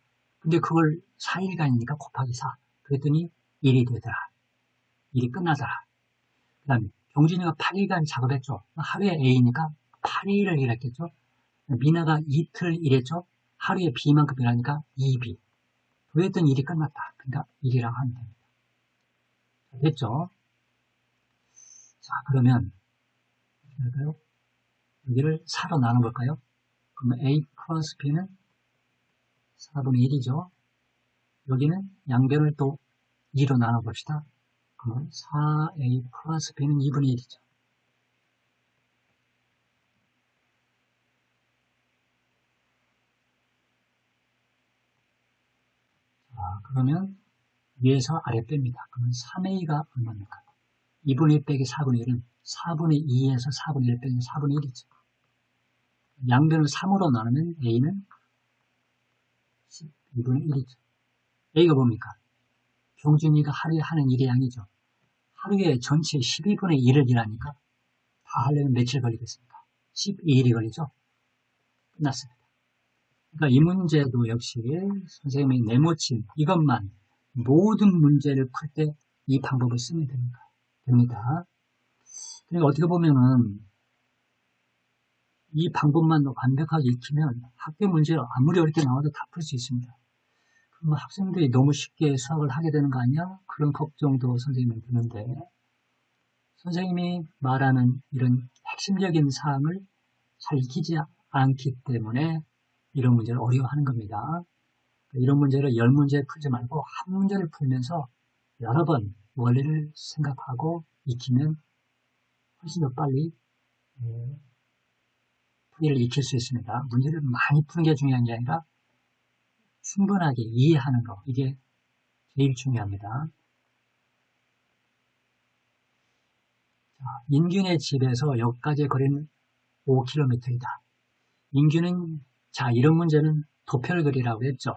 근데 그걸 4일간이니까 곱하기 4. 그랬더니 1이 되더라. 일이 끝나더라. 그 다음에 경준이가 8일간 작업했죠. 하루에 A니까 8일을 일했겠죠. 미나가 이틀 일했죠. 하루에 B만큼 일하니까 2B. 그랬더니 일이 끝났다. 그러니까 1이라고 하면 됩니다. 됐죠? 자, 그러면 어떻게 할까요? 여기를 4로 나눠볼까요? 그러면 A 플러스 B는 4분의 1이죠. 여기는 양변을 또 2로 나눠봅시다. 그러면 4A 플러스 B는 2분의 1이죠. 자, 그러면 위에서 아래 뺍니다. 그러면 3A가 얼마입니까? 2분의 1 빼기 4분의 1은 4분의 2에서 4분의 1 빼기 4분의 1이죠. 양변을 3으로 나누면 A는 12분의 1이죠. A가 뭡니까? 경준이가 하루에 하는 일의 양이죠. 하루에 전체 12분의 1을 일하니까 다 하려면 며칠 걸리겠습니까? 12일이 걸리죠. 끝났습니다. 그러니까 이 문제도 역시 선생님이 네모친 이것만 모든 문제를 풀 때 이 방법을 쓰면 됩니다. 그러니까 어떻게 보면은 이 방법만 완벽하게 익히면 학교 문제를 아무리 어렵게 나와도 다 풀 수 있습니다. 그러면 학생들이 너무 쉽게 수학을 하게 되는 거 아니야? 그런 걱정도 선생님은 드는데 선생님이 말하는 이런 핵심적인 사항을 잘 익히지 않기 때문에 이런 문제를 어려워하는 겁니다. 이런 문제를 10문제 풀지 말고 한 문제를 풀면서 여러 번 원리를 생각하고 익히면 훨씬 더 빨리 풀이를 익힐 수 있습니다. 문제를 많이 푸는 게 중요한 게 아니라 충분하게 이해하는 거, 이게 제일 중요합니다. 자, 인균의 집에서 역까지의 거리는 5km이다. 인균은, 자, 이런 문제는 도표를 그리라고 했죠.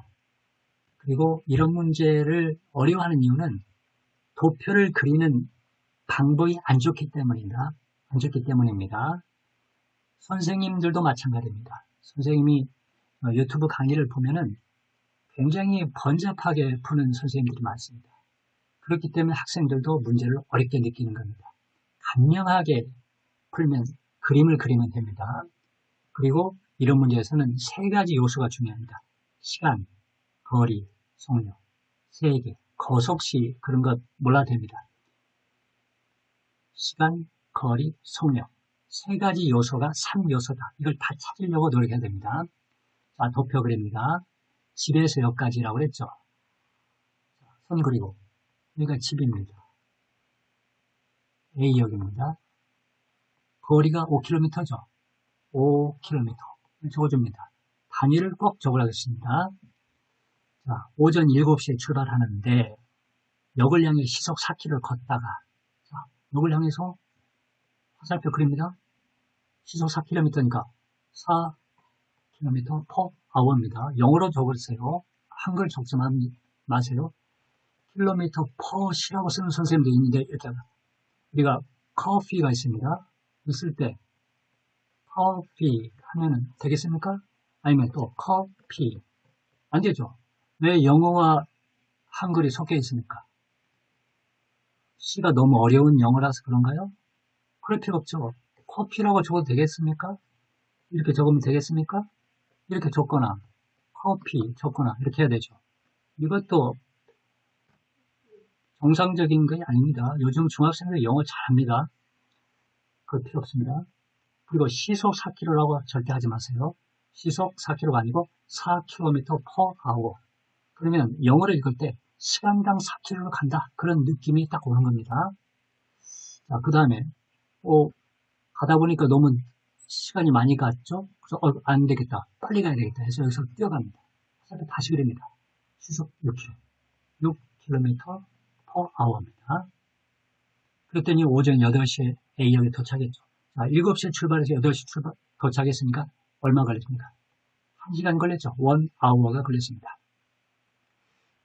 그리고 이런 문제를 어려워하는 이유는 도표를 그리는 방법이 안 좋기 때문입니다. 선생님들도 마찬가지입니다. 선생님이 유튜브 강의를 보면은 굉장히 번잡하게 푸는 선생님들이 많습니다. 그렇기 때문에 학생들도 문제를 어렵게 느끼는 겁니다. 간명하게 풀면 그림을 그리면 됩니다. 그리고 이런 문제에서는 세 가지 요소가 중요합니다. 시간, 거리, 속력, 세계, 거속시 그런 것 몰라도 됩니다. 시간, 거리, 속력 세 가지 요소가 3요소다. 이걸 다 찾으려고 노력해야 됩니다. 자, 도표 그립니다. 집에서 여기까지라고 그랬죠. 선 그리고 여기가 집입니다. A역입니다. 거리가 5km죠. 5km. 적어줍니다. 단위를 꼭 적으라겠습니다. 자, 오전 7시에 출발하는데 역을 향해 시속 4km를 걷다가 자, 역을 향해서 화살표 그립니다. 시속 4km니까 4km per hour입니다. 영어로 적으세요. 한글 적지 마세요. 킬로미터 per 시라고 쓰는 선생님도 있는데 이렇게 우리가 커피가 있습니다. 있을 때 커피 하면은 되겠습니까? 아니면 또 커피 안 되죠. 왜 영어와 한글이 섞여 있습니까? C가 너무 어려운 영어라서 그런가요? 그럴 필요 없죠. 커피라고 적어도 되겠습니까? 이렇게 적으면 되겠습니까? 이렇게 적거나 커피 적거나 이렇게 해야 되죠. 이것도 정상적인 게 아닙니다. 요즘 중학생들 영어 잘합니다. 그럴 필요 없습니다. 그리고 시속 4km라고 절대 하지 마세요. 시속 4km가 아니고 4km per hour. 그러면 영어를 읽을 때 시간당 4km로 간다. 그런 느낌이 딱 오는 겁니다. 자, 그 다음에 가다 보니까 너무 시간이 많이 갔죠? 그래서 안 되겠다. 빨리 가야 되겠다 해서 여기서 뛰어갑니다. 다시 그립니다. 시속 6km per hour입니다. 그랬더니 오전 8시에 A역에 도착했죠. 자, 7시에 출발해서 8시 도착했으니까 얼마 걸렸습니까? 1시간 걸렸죠. 1hour가 걸렸습니다.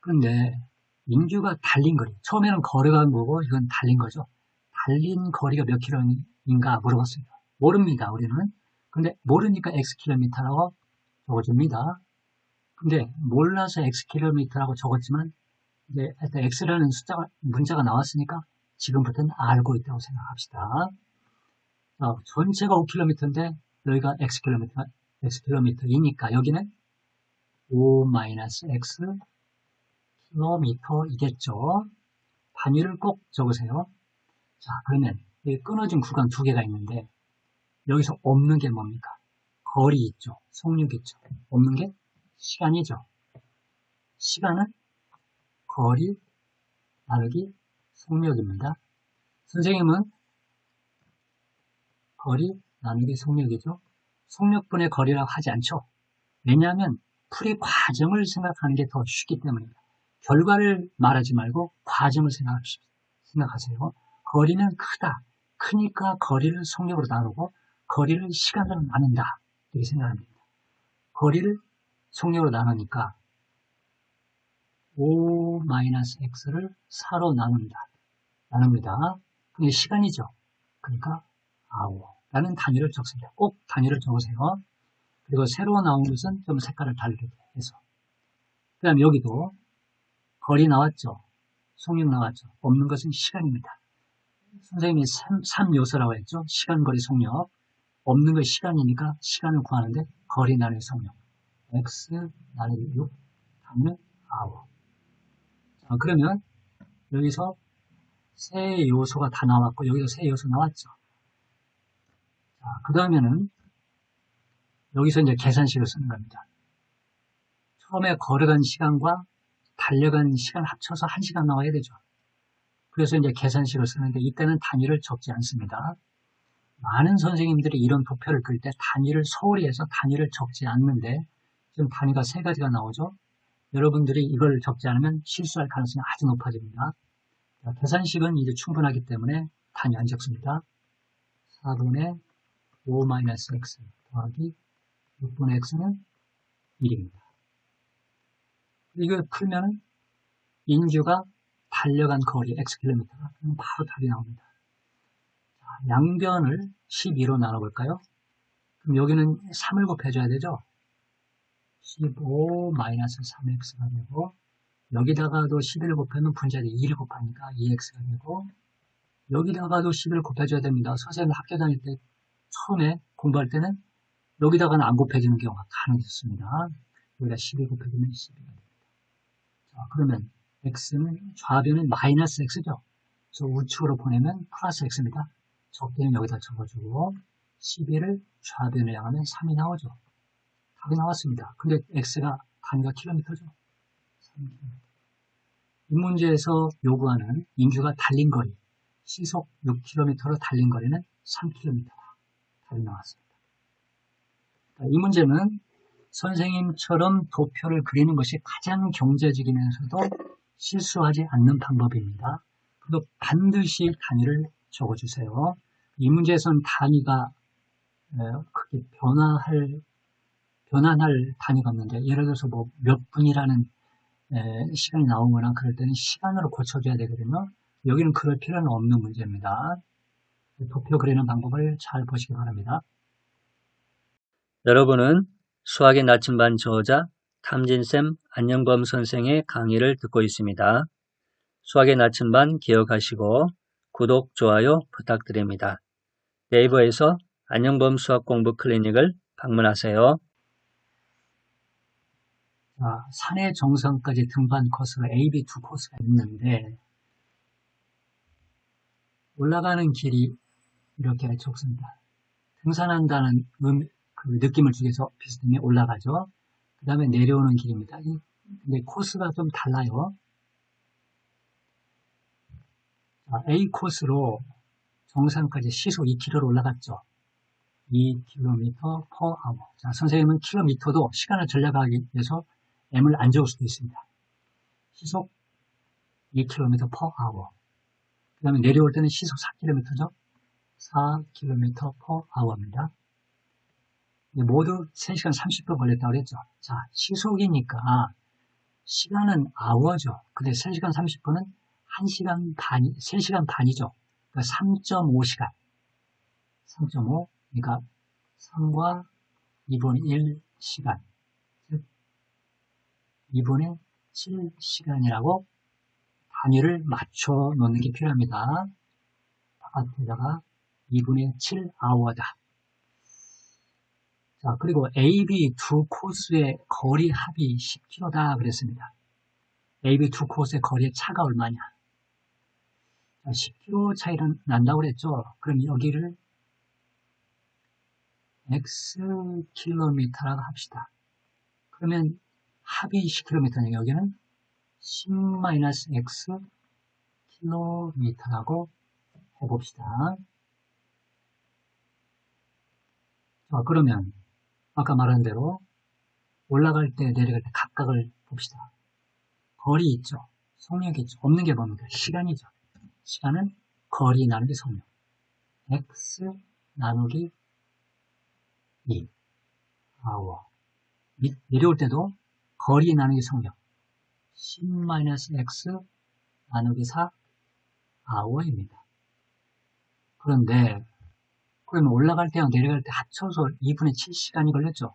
그런데 인규가 달린 거리, 처음에는 걸어간 거고 이건 달린 거죠. 달린 거리가 몇 킬로인가 물어봤습니다. 모릅니다, 우리는. 근데 모르니까 X킬로미터라고 적어줍니다. 근데 몰라서 X킬로미터라고 적었지만 이제 일단 X라는 문자가 나왔으니까 지금부터는 알고 있다고 생각합시다. 전체가 5km인데 여기가 X킬로미터이니까 여기는 5-X 킬로미터이겠죠. 단위를 꼭 적으세요. 자, 그러면 여기 끊어진 구간 2개가 있는데 여기서 없는 게 뭡니까? 거리 있죠. 속력 있죠. 없는 게 시간이죠. 시간은 거리 나누기 속력입니다. 선생님은 거리 나누기 속력이죠. 속력분의 거리라고 하지 않죠. 왜냐하면 풀이 과정을 생각하는 게 더 쉽기 때문입니다. 결과를 말하지 말고 과정을 생각하세요. 거리는 크다. 크니까 거리를 속력으로 나누고 거리를 시간으로 나눈다. 이렇게 생각합니다. 거리를 속력으로 나누니까 5-x를 4로 나눕니다. 그게 시간이죠. 그러니까 hour라는 단위를 적습니다. 꼭 단위를 적으세요. 그리고 새로 나온 것은 좀 색깔을 다르게 해서. 그 다음에 여기도 거리 나왔죠. 속력 나왔죠. 없는 것은 시간입니다. 선생님이 3요소라고 했죠. 시간, 거리, 속력. 없는 것이 시간이니까 시간을 구하는데 거리 나누기 속력. x 나누기 6 하면 hour. 자, 그러면 여기서 세 요소가 다 나왔고 여기서 세 요소 나왔죠. 자, 그 다음에는 여기서 이제 계산식을 쓰는 겁니다. 처음에 걸어간 시간과 달려간 시간 합쳐서 1시간 나와야 되죠. 그래서 이제 계산식을 쓰는데 이때는 단위를 적지 않습니다. 많은 선생님들이 이런 도표를 그릴 때 단위를 소홀히 해서 단위를 적지 않는데 지금 단위가 3가지가 나오죠. 여러분들이 이걸 적지 않으면 실수할 가능성이 아주 높아집니다. 자, 계산식은 이제 충분하기 때문에 단위 안 적습니다. 4분의 5-x 더하기 6분의 x는 1입니다. 이걸 풀면 인규가 달려간 거리 X킬로미터가 바로 답이 나옵니다. 자, 양변을 12로 나눠볼까요? 그럼 여기는 3을 곱해줘야 되죠? 15-3x가 되고 여기다가도 11을 곱하면 분자에 2를 곱하니까 2x가 되고 여기다가도 11을 곱해줘야 됩니다. 선생님 학교 다닐 때 처음에 공부할 때는 여기다가는 안 곱해지는 경우가 간혹 있습니다. 여기다 12 곱해주면 12가 됩니다. 자, 그러면 x는 좌변은 마이너스 x죠. 그래서 우측으로 보내면 플러스 x입니다. 적대는 여기다 적어주고 12를 좌변을 향하면 3이 나오죠. 답이 나왔습니다. 근데 x가 단위가 킬로미터죠. 3km. 이 문제에서 요구하는 인규가 달린 거리, 시속 6km로 달린 거리는 3km다. 답이 나왔습니다. 이 문제는 선생님처럼 도표를 그리는 것이 가장 경제적이면서도 실수하지 않는 방법입니다. 그리고 반드시 단위를 적어주세요. 이 문제에서는 단위가 크게 변환할 단위가 없는데, 예를 들어서 뭐 몇 분이라는 시간이 나오거나 그럴 때는 시간으로 고쳐줘야 되거든요. 여기는 그럴 필요는 없는 문제입니다. 도표 그리는 방법을 잘 보시기 바랍니다. 여러분은 수학의 나침반 저자 탐진쌤 안녕범 선생의 강의를 듣고 있습니다. 수학의 나침반 기억하시고 구독, 좋아요 부탁드립니다. 네이버에서 안녕범 수학공부 클리닉을 방문하세요. 산의 정상까지 등반 코스가 A, B 두 코스가 있는데 올라가는 길이 이렇게 적습니다. 등산한다는 그 느낌을 주기 위해서 비스듬히 올라가죠. 그 다음에 내려오는 길입니다. 근데 코스가 좀 달라요. A 코스로 정상까지 시속 2km로 올라갔죠. 2km per hour. 선생님은 킬로미터도 시간을 절약하기 위해서 M을 안 적을 수도 있습니다. 시속 2km per hour. 그 다음에 내려올 때는 시속 4km죠. 4km per hour입니다. 모두 3시간 30분 걸렸다고 그랬죠. 자, 시속이니까 시간은 hour죠. 근데 3시간 30분은 1시간 반, 3시간 반이죠. 그러니까 3.5시간. 3.5. 그러니까 3과 2분의 1시간. 즉, 2분의 7시간이라고 단위를 맞춰 놓는 게 필요합니다. 바깥에다가 2분의 7 hour다. 자, 그리고 A, B 두 코스의 거리 합이 10km다 그랬습니다. A, B 두 코스의 거리의 차가 얼마냐? 10km 차이는 난다고 그랬죠. 그럼 여기를 X킬로미터라고 합시다. 그러면 합이 10km니까 여기는 10-X 킬로미터라고 해봅시다. 자, 그러면 아까 말한 대로 올라갈 때 내려갈 때 각각을 봅시다. 거리 있죠. 속력이 있죠. 없는 게 뭡니까? 시간이죠. 시간은 거리 나누기 속력. X 나누기 2 hour. 내려올 때도 거리 나누기 속력. 10-X 나누기 4 hour입니다. 그런데 그러면 올라갈 때랑 내려갈 때 합쳐서 2분의 7시간이 걸렸죠.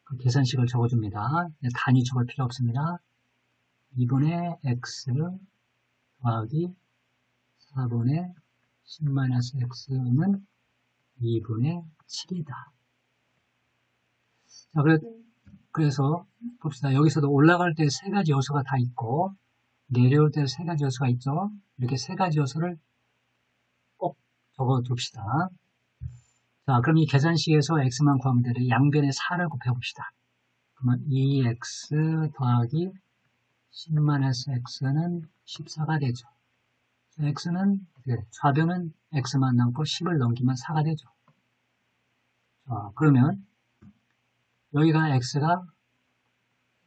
그 계산식을 적어줍니다. 단위 적을 필요 없습니다. 2분의 x 더하기 4분의 10-x는 2분의 7이다. 자, 그래서 봅시다. 여기서도 올라갈 때 세 가지 요소가 다 있고 내려올 때 세 가지 요소가 있죠. 이렇게 세 가지 요소를 꼭 적어둡시다. 자, 그럼 이 계산식에서 x만 구하면 되는데 양변에 4를 곱해봅시다. 그러면 2x 더하기 10-x는 14가 되죠. x는 좌변은 x만 남고 10을 넘기면 4가 되죠. 자, 그러면 여기가 x가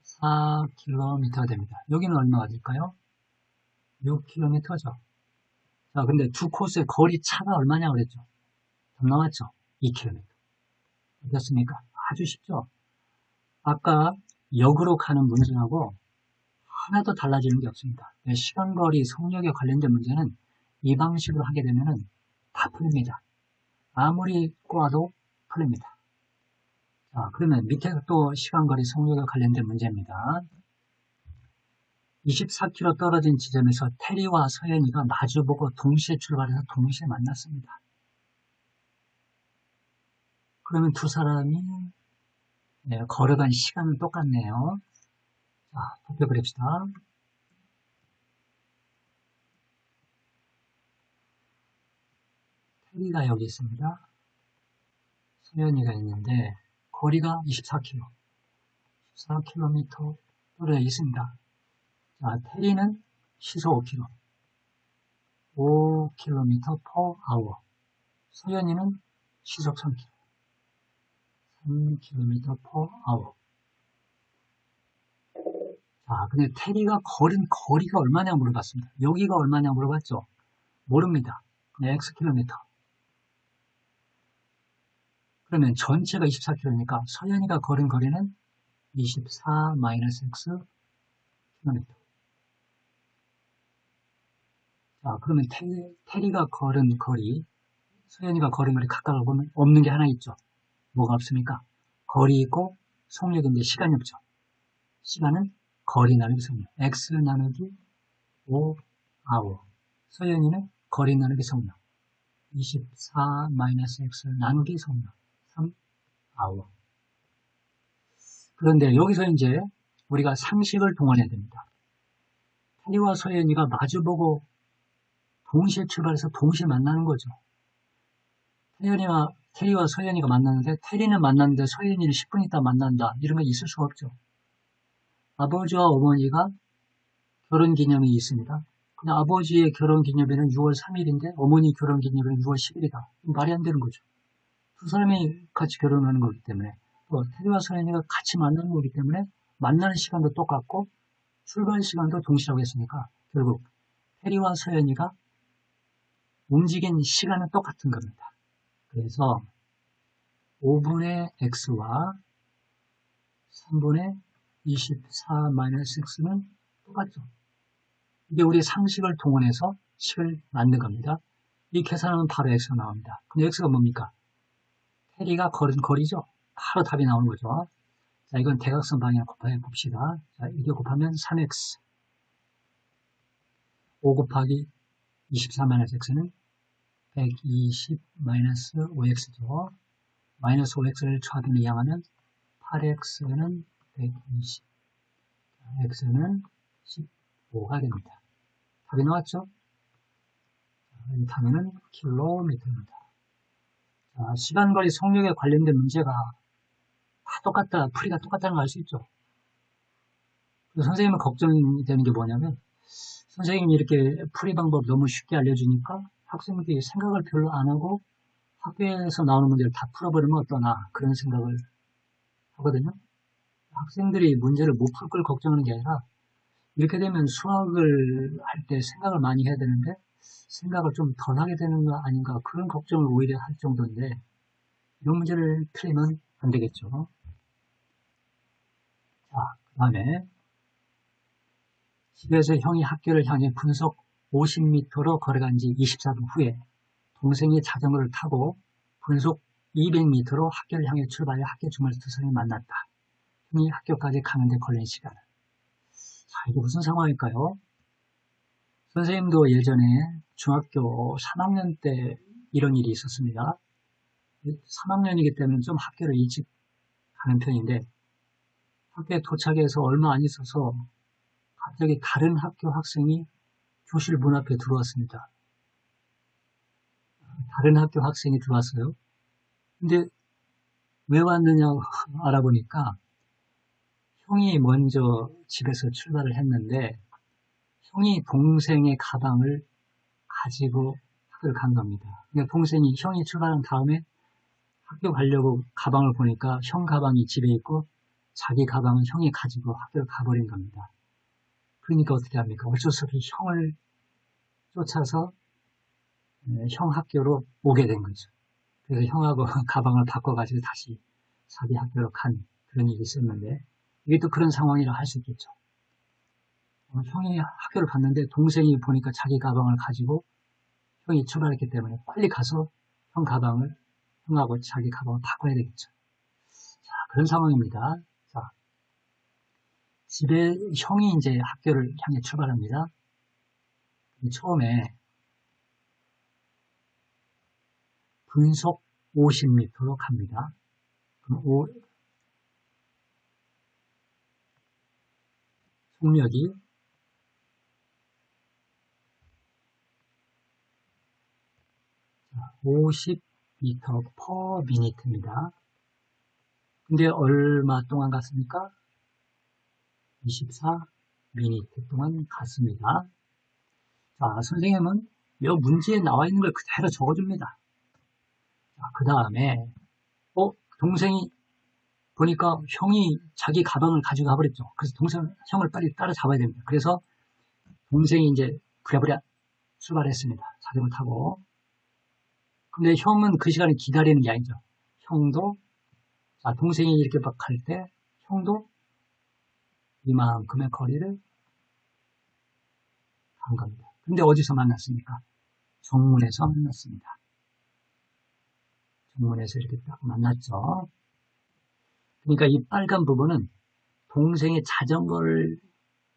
4km가 됩니다. 여기는 얼마가 될까요? 6km죠. 자, 근데 두 코스의 거리 차가 얼마냐고 그랬죠? 답 나왔죠? 2km. 어떻습니까? 아주 쉽죠? 아까 역으로 가는 문제하고 하나도 달라지는 게 없습니다. 시간거리, 속력에 관련된 문제는 이 방식으로 하게 되면은 다 풀립니다. 아무리 꼬아도 풀립니다. 자, 그러면 밑에 또 시간거리, 속력에 관련된 문제입니다. 24km 떨어진 지점에서 테리와 서연이가 마주보고 동시에 출발해서 동시에 만났습니다. 그러면 두 사람이 걸어간 시간은 똑같네요. 자, 도표 그립시다. 테리가 여기 있습니다. 서연이가 있는데 거리가 24km. 14km 떨어져 있습니다. 자, 테리는 시속 5km. 5km per hour. 서연이는 시속 3km. 3km/h. 자, 근데 테리가 걸은 거리가 얼마냐 물어봤습니다. 여기가 얼마냐 물어봤죠? 모릅니다. 그냥 Xkm. 그러면 전체가 24km니까 서연이가 걸은 거리는 24-X km. 자, 그러면 테리가 걸은 거리, 서연이가 걸은 거리 각각을 보면 없는 게 하나 있죠. 뭐가 없습니까? 거리 있고 속력인데 시간이 없죠. 시간은 거리 나누기 속력. X 나누기 5hour. 서연이는 거리 나누기 속력. 24-X 나누기 속력. 3hour. 그런데 여기서 이제 우리가 상식을 동원해야 됩니다. 테리와 서연이가 마주보고 동시에 출발해서 동시에 만나는 거죠. 테리와 서연이가 만났는데 테리는 만났는데 서연이는 10분 있다 만난다. 이런 거 있을 수가 없죠. 아버지와 어머니가 결혼기념이 있습니다. 근데 아버지의 결혼기념일은 6월 3일인데 어머니 결혼기념일은 6월 10일이다. 말이 안 되는 거죠. 두 사람이 같이 결혼하는 거기 때문에 또 테리와 서연이가 같이 만나는 거기 때문에 만나는 시간도 똑같고 출발 시간도 동시라고 했으니까 결국 테리와 서연이가 움직인 시간은 똑같은 겁니다. 그래서 5분의 x와 3분의 24-x는 똑같죠. 이게 우리 상식을 동원해서 식을 만든 겁니다. 이 계산하면 바로 x가 나옵니다. 근데 x가 뭡니까? 테리가 걸은 거리죠. 바로 답이 나오는 거죠. 자, 이건 대각선 방향 곱해 봅시다. 자, 이게 곱하면 3x. 5 곱하기 24-x는 120-5x죠. 마이너스 5x를 좌변에 이항하면 8x는 120, x는 15가 됩니다. 답이 나왔죠? 이 단위는 킬로미터입니다. 자, 시간거리 속력에 관련된 문제가 다 똑같다, 풀이가 똑같다는 걸 알 수 있죠. 선생님은 걱정이 되는 게 뭐냐면 선생님이 이렇게 풀이 방법 너무 쉽게 알려주니까 학생들이 생각을 별로 안 하고 학교에서 나오는 문제를 다 풀어버리면 어떠나 그런 생각을 하거든요. 학생들이 문제를 못 풀 걸 걱정하는 게 아니라 이렇게 되면 수학을 할 때 생각을 많이 해야 되는데 생각을 좀 덜 하게 되는 거 아닌가 그런 걱정을 오히려 할 정도인데 이런 문제를 틀리면 안 되겠죠. 자, 그 다음에 집에서 형이 학교를 향해 분속 50m로 걸어간 지 24분 후에 동생이 자전거를 타고 분속 200m로 학교를 향해 출발해 학교 주말에서 두 사람이 만났다. 형이 학교까지 가는데 걸린 시간은. 자, 이게 무슨 상황일까요? 선생님도 예전에 중학교 3학년 때 이런 일이 있었습니다. 3학년이기 때문에 좀 학교를 일찍 가는 편인데 학교에 도착해서 얼마 안 있어서 갑자기 다른 학교 학생이 교실 문 앞에 들어왔습니다. 다른 학교 학생이 들어왔어요. 근데 왜 왔느냐 알아보니까 형이 먼저 집에서 출발을 했는데 형이 동생의 가방을 가지고 학교를 간 겁니다. 그러니까 형이 출발한 다음에 학교 가려고 가방을 보니까 형 가방이 집에 있고 자기 가방은 형이 가지고 학교를 가버린 겁니다. 그러니까 어떻게 합니까? 어쩔 수 없이 형을 쫓아서 형 학교로 오게 된 거죠. 그래서 형하고 가방을 바꿔가지고 다시 자기 학교로 간 그런 일이 있었는데 이게 또 그런 상황이라 할 수 있겠죠. 형이 학교를 갔는데 동생이 보니까 자기 가방을 가지고 형이 출발했기 때문에 빨리 가서 형하고 자기 가방을 바꿔야 되겠죠. 자, 그런 상황입니다. 자, 집에 형이 이제 학교를 향해 출발합니다. 처음에 분속 50m로 갑니다. 그럼 속력이 50m/min입니다. 근데 얼마 동안 갔습니까? 24min 동안 갔습니다. 자, 선생님은 이 문제에 나와 있는 걸 그대로 적어줍니다. 자, 그 다음에 동생이 보니까 형이 자기 가방을 가지고 가버렸죠. 그래서 형을 빨리 따라잡아야 됩니다. 그래서 동생이 이제 부랴부랴 출발했습니다. 자전거 타고. 근데 형은 그 시간에 기다리는 게 아니죠. 형도, 자, 동생이 이렇게 막 갈 때, 형도 이만큼의 거리를 간 겁니다. 근데 어디서 만났습니까? 정문에서 만났습니다. 정문에서 이렇게 딱 만났죠. 그러니까 이 빨간 부분은 동생이 자전거를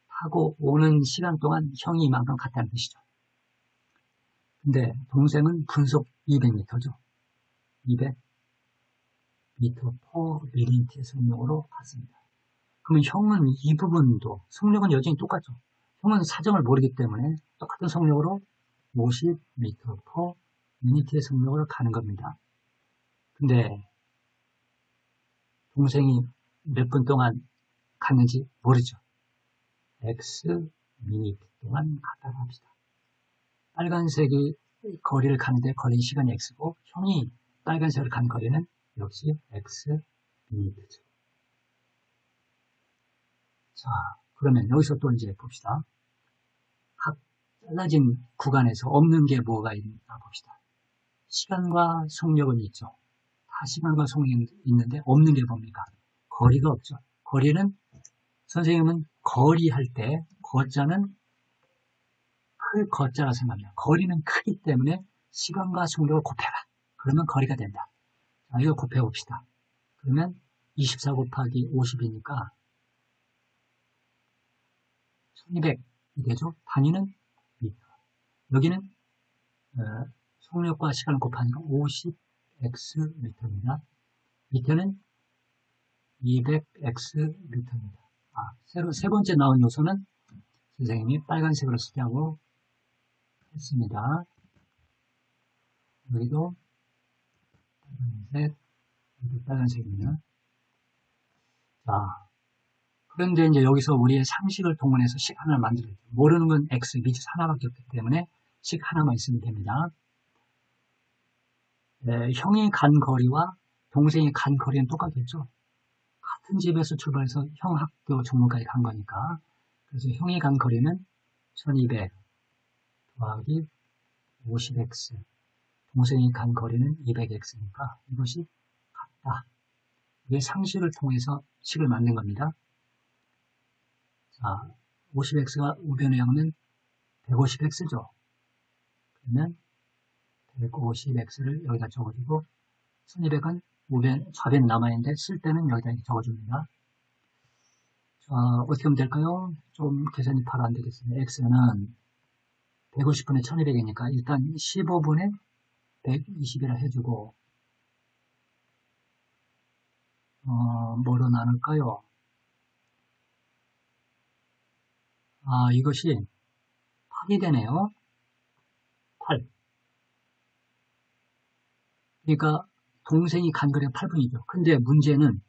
타고 오는 시간 동안 형이 이만큼 갔다는 뜻이죠. 근데 동생은 분속 200m죠. 200m per minute 속력으로 갔습니다. 그러면 형은 이 부분도 속력은 여전히 똑같죠. 형은 사정을 모르기 때문에 똑같은 속력으로 50m per minute의 속력으로 가는 겁니다. 근데 동생이 몇 분 동안 갔는지 모르죠. X 미니트 동안 갔다고 합시다. 빨간색이 거리를 가는데 걸린 시간이 X고 형이 빨간색을 간 거리는 역시 X 미니트죠. 자, 그러면 여기서 또 이제 봅시다. 각 잘라진 구간에서 없는 게 뭐가 있나 봅시다. 시간과 속력은 있죠. 다 시간과 속력이 있는데 없는 게 뭡니까? 거리가 없죠. 거리는 선생님은 거리 할 때 거자는 그 거자라 생각합니다. 거리는 크기 때문에 시간과 속력을 곱해라. 그러면 거리가 된다. 자, 이거 곱해봅시다. 그러면 24 곱하기 50이니까 1200이 되죠. 단위는 미터. 여기는 속력과 시간을 곱하니까 50x 미터입니다. 밑에는 200x 미터입니다. 새로 세 번째 나온 요소는 선생님이 빨간색으로 쓰자고 했습니다. 여기도 빨간색, 여기도 빨간색입니다. 자, 그런데 이제 여기서 우리의 상식을 동원해서 식 하나를 만들어야 돼요. 모르는 건 x, 미지수 하나밖에 없기 때문에 식 하나만 있으면 됩니다. 형이 간 거리와 동생이 간 거리는 똑같겠죠. 같은 집에서 출발해서 형 학교 정문까지 간 거니까. 그래서 형이 간 거리는 1200 더하기 50x. 동생이 간 거리는 200x니까 이것이 같다. 이게 상식을 통해서 식을 만든 겁니다. 자, 50x가 우변의 양은 150x죠. 그러면 150x를 여기다 적어주고 1200은 우변, 좌변 남아있는데 쓸 때는 여기다 적어줍니다. 자, 어떻게 하면 될까요? 좀 계산이 바로 안 되겠습니다. x는 150분의 1200이니까 일단 15분의 120이라 해주고 뭐로 나눌까요? 이것이 8이 되네요. 8. 그러니까 동생이 간 거리가 8분이죠. 근데 문제는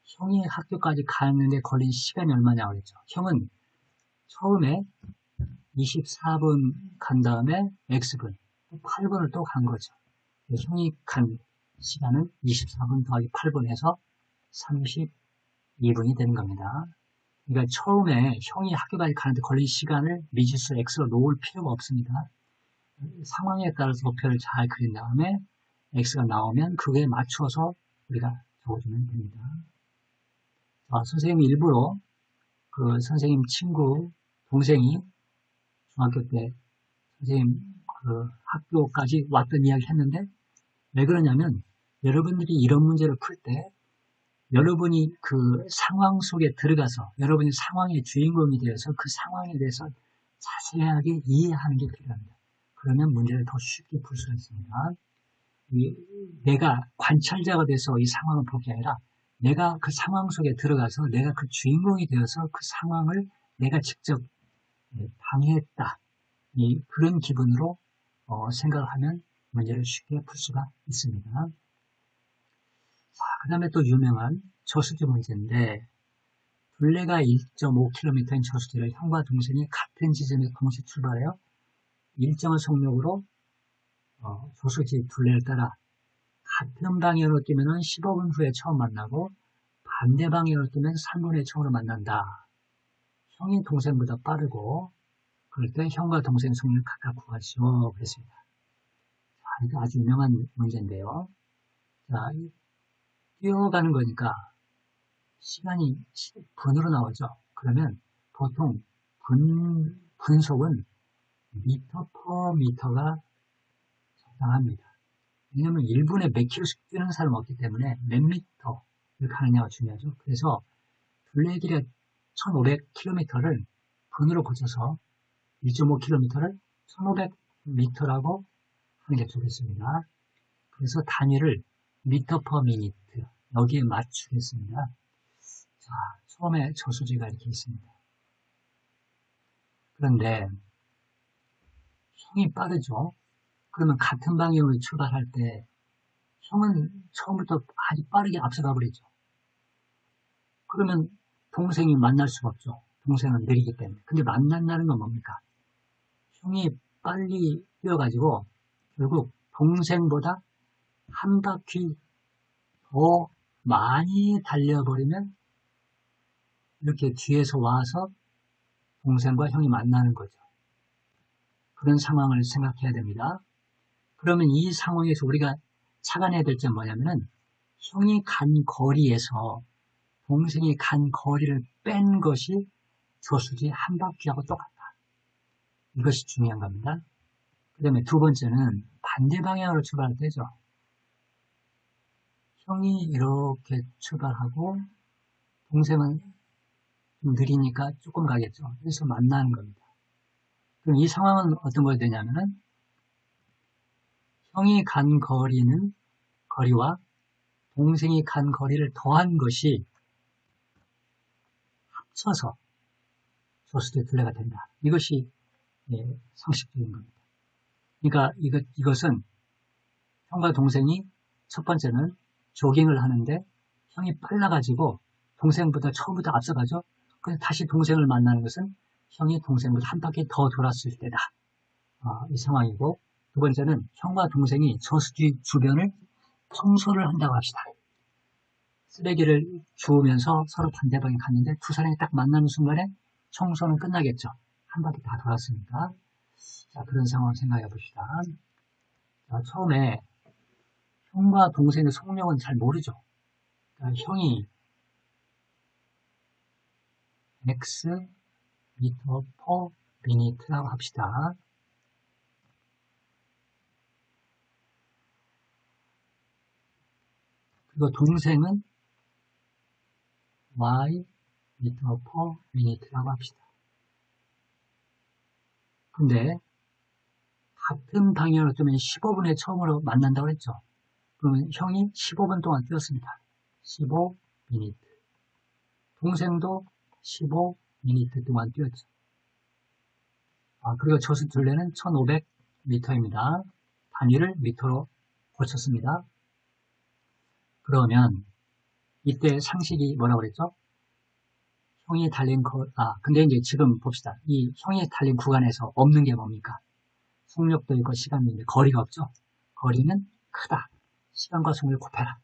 형이 학교까지 가는데 걸린 시간이 얼마냐고 그랬죠. 형은 처음에 24분 간 다음에 X분, 8분을 또 간 거죠. 형이 간 시간은 24분 더하기 8분 해서 32분이 되는 겁니다. 그러니까 처음에 형이 학교까지 가는데 걸린 시간을 미지수 X로 놓을 필요가 없습니다. 상황에 따라서 도표를 잘 그린 다음에 X가 나오면 그거에 맞춰서 우리가 적어주면 됩니다. 선생님 일부러 그 선생님 친구 동생이 중학교 때 선생님 그 학교까지 왔던 이야기 했는데 왜 그러냐면 여러분들이 이런 문제를 풀 때 여러분이 그 상황 속에 들어가서 여러분이 상황의 주인공이 되어서 그 상황에 대해서 자세하게 이해하는 게 필요합니다. 그러면 문제를 더 쉽게 풀 수가 있습니다. 내가 관찰자가 돼서 이 상황을 볼 게 아니라 내가 그 상황 속에 들어가서 내가 그 주인공이 되어서 그 상황을 내가 직접 방해했다. 그런 기분으로 생각을 하면 문제를 쉽게 풀 수가 있습니다. 자, 그 다음에 또 유명한 저수지 문제인데 둘레가 1.5km인 저수지를 형과 동생이 같은 지점에 동시에 출발해요. 일정한 속력으로 저수지 둘레를 따라 같은 방향으로 뛰면 15분 후에 처음 만나고 반대 방향으로 뛰면 3분의 1층으로 만난다. 형이 동생보다 빠르고 그럴 때 형과 동생 속력을 각각 구하시오. 그랬습니다. 자, 이거 아주 유명한 문제인데요. 자, 뛰어가는 거니까 시간이 분으로 나오죠. 그러면 보통 분속은 미터 퍼 미터가 적당합니다. 왜냐하면 1분에 몇 킬로씩 뛰는 사람은 없기 때문에 몇 미터를 가느냐가 중요하죠. 그래서 둘레의 길이가 1500km를 분으로 고쳐서 1.5km를 1500m라고 하는 게 좋겠습니다. 그래서 단위를 미터 퍼 미니트 여기에 맞추겠습니다. 자, 처음에 저수지가 이렇게 있습니다. 그런데 형이 빠르죠. 그러면 같은 방향으로 출발할 때 형은 처음부터 아주 빠르게 앞서가 버리죠. 그러면 동생이 만날 수가 없죠. 동생은 느리기 때문에. 근데 만난다는 건 뭡니까? 형이 빨리 뛰어가지고 결국 동생보다 한 바퀴 더 많이 달려버리면 이렇게 뒤에서 와서 동생과 형이 만나는 거죠. 그런 상황을 생각해야 됩니다. 그러면 이 상황에서 우리가 착안해야 될 점은 뭐냐면은 형이 간 거리에서 동생이 간 거리를 뺀 것이 저수지 한 바퀴하고 똑같다. 이것이 중요한 겁니다. 그 다음에 두 번째는 반대 방향으로 출발할 때죠. 형이 이렇게 출발하고 동생은 좀 느리니까 조금 가겠죠. 그래서 만나는 겁니다. 그럼 이 상황은 어떤 걸 되냐면은 형이 간 거리와 동생이 간 거리를 더한 것이 합쳐서 저수지의 둘레가 된다. 이것이 상식적인 겁니다. 그러니까 이것은 형과 동생이 첫 번째는 조깅을 하는데 형이 빨라가지고 동생보다 처음부터 앞서가죠. 그래서 다시 동생을 만나는 것은 형이 동생보다 한 바퀴 더 돌았을 때다. 이 상황이고 두 번째는 형과 동생이 저수지 주변을 청소를 한다고 합시다. 쓰레기를 주우면서 서로 반대 방향에 갔는데 두 사람이 딱 만나는 순간에 청소는 끝나겠죠. 한 바퀴 다 돌았으니까. 자, 그런 상황을 생각해 봅시다. 자, 처음에 형과 동생의 속력은 잘 모르죠. 그러니까 형이 x 미터 퍼 미니트라고 합시다. 그리고 동생은 y 미터 퍼 미니트라고 합시다. 근데 같은 방향으로 뛰면 15분에 처음으로 만난다고 했죠. 그러면 형이 15분 동안 뛰었습니다. 15미니트. 동생도 15미니트 동안 뛰었죠. 그리고 저수 둘레는 1500m입니다. 단위를 미터로 고쳤습니다. 그러면 이때 상식이 뭐라고 그랬죠? 형이 달린 근데 이제 지금 봅시다. 이 형이 달린 구간에서 없는 게 뭡니까? 속력도 있고 시간도 있는데 거리가 없죠? 거리는 크다. 시간과 속력을 곱해라.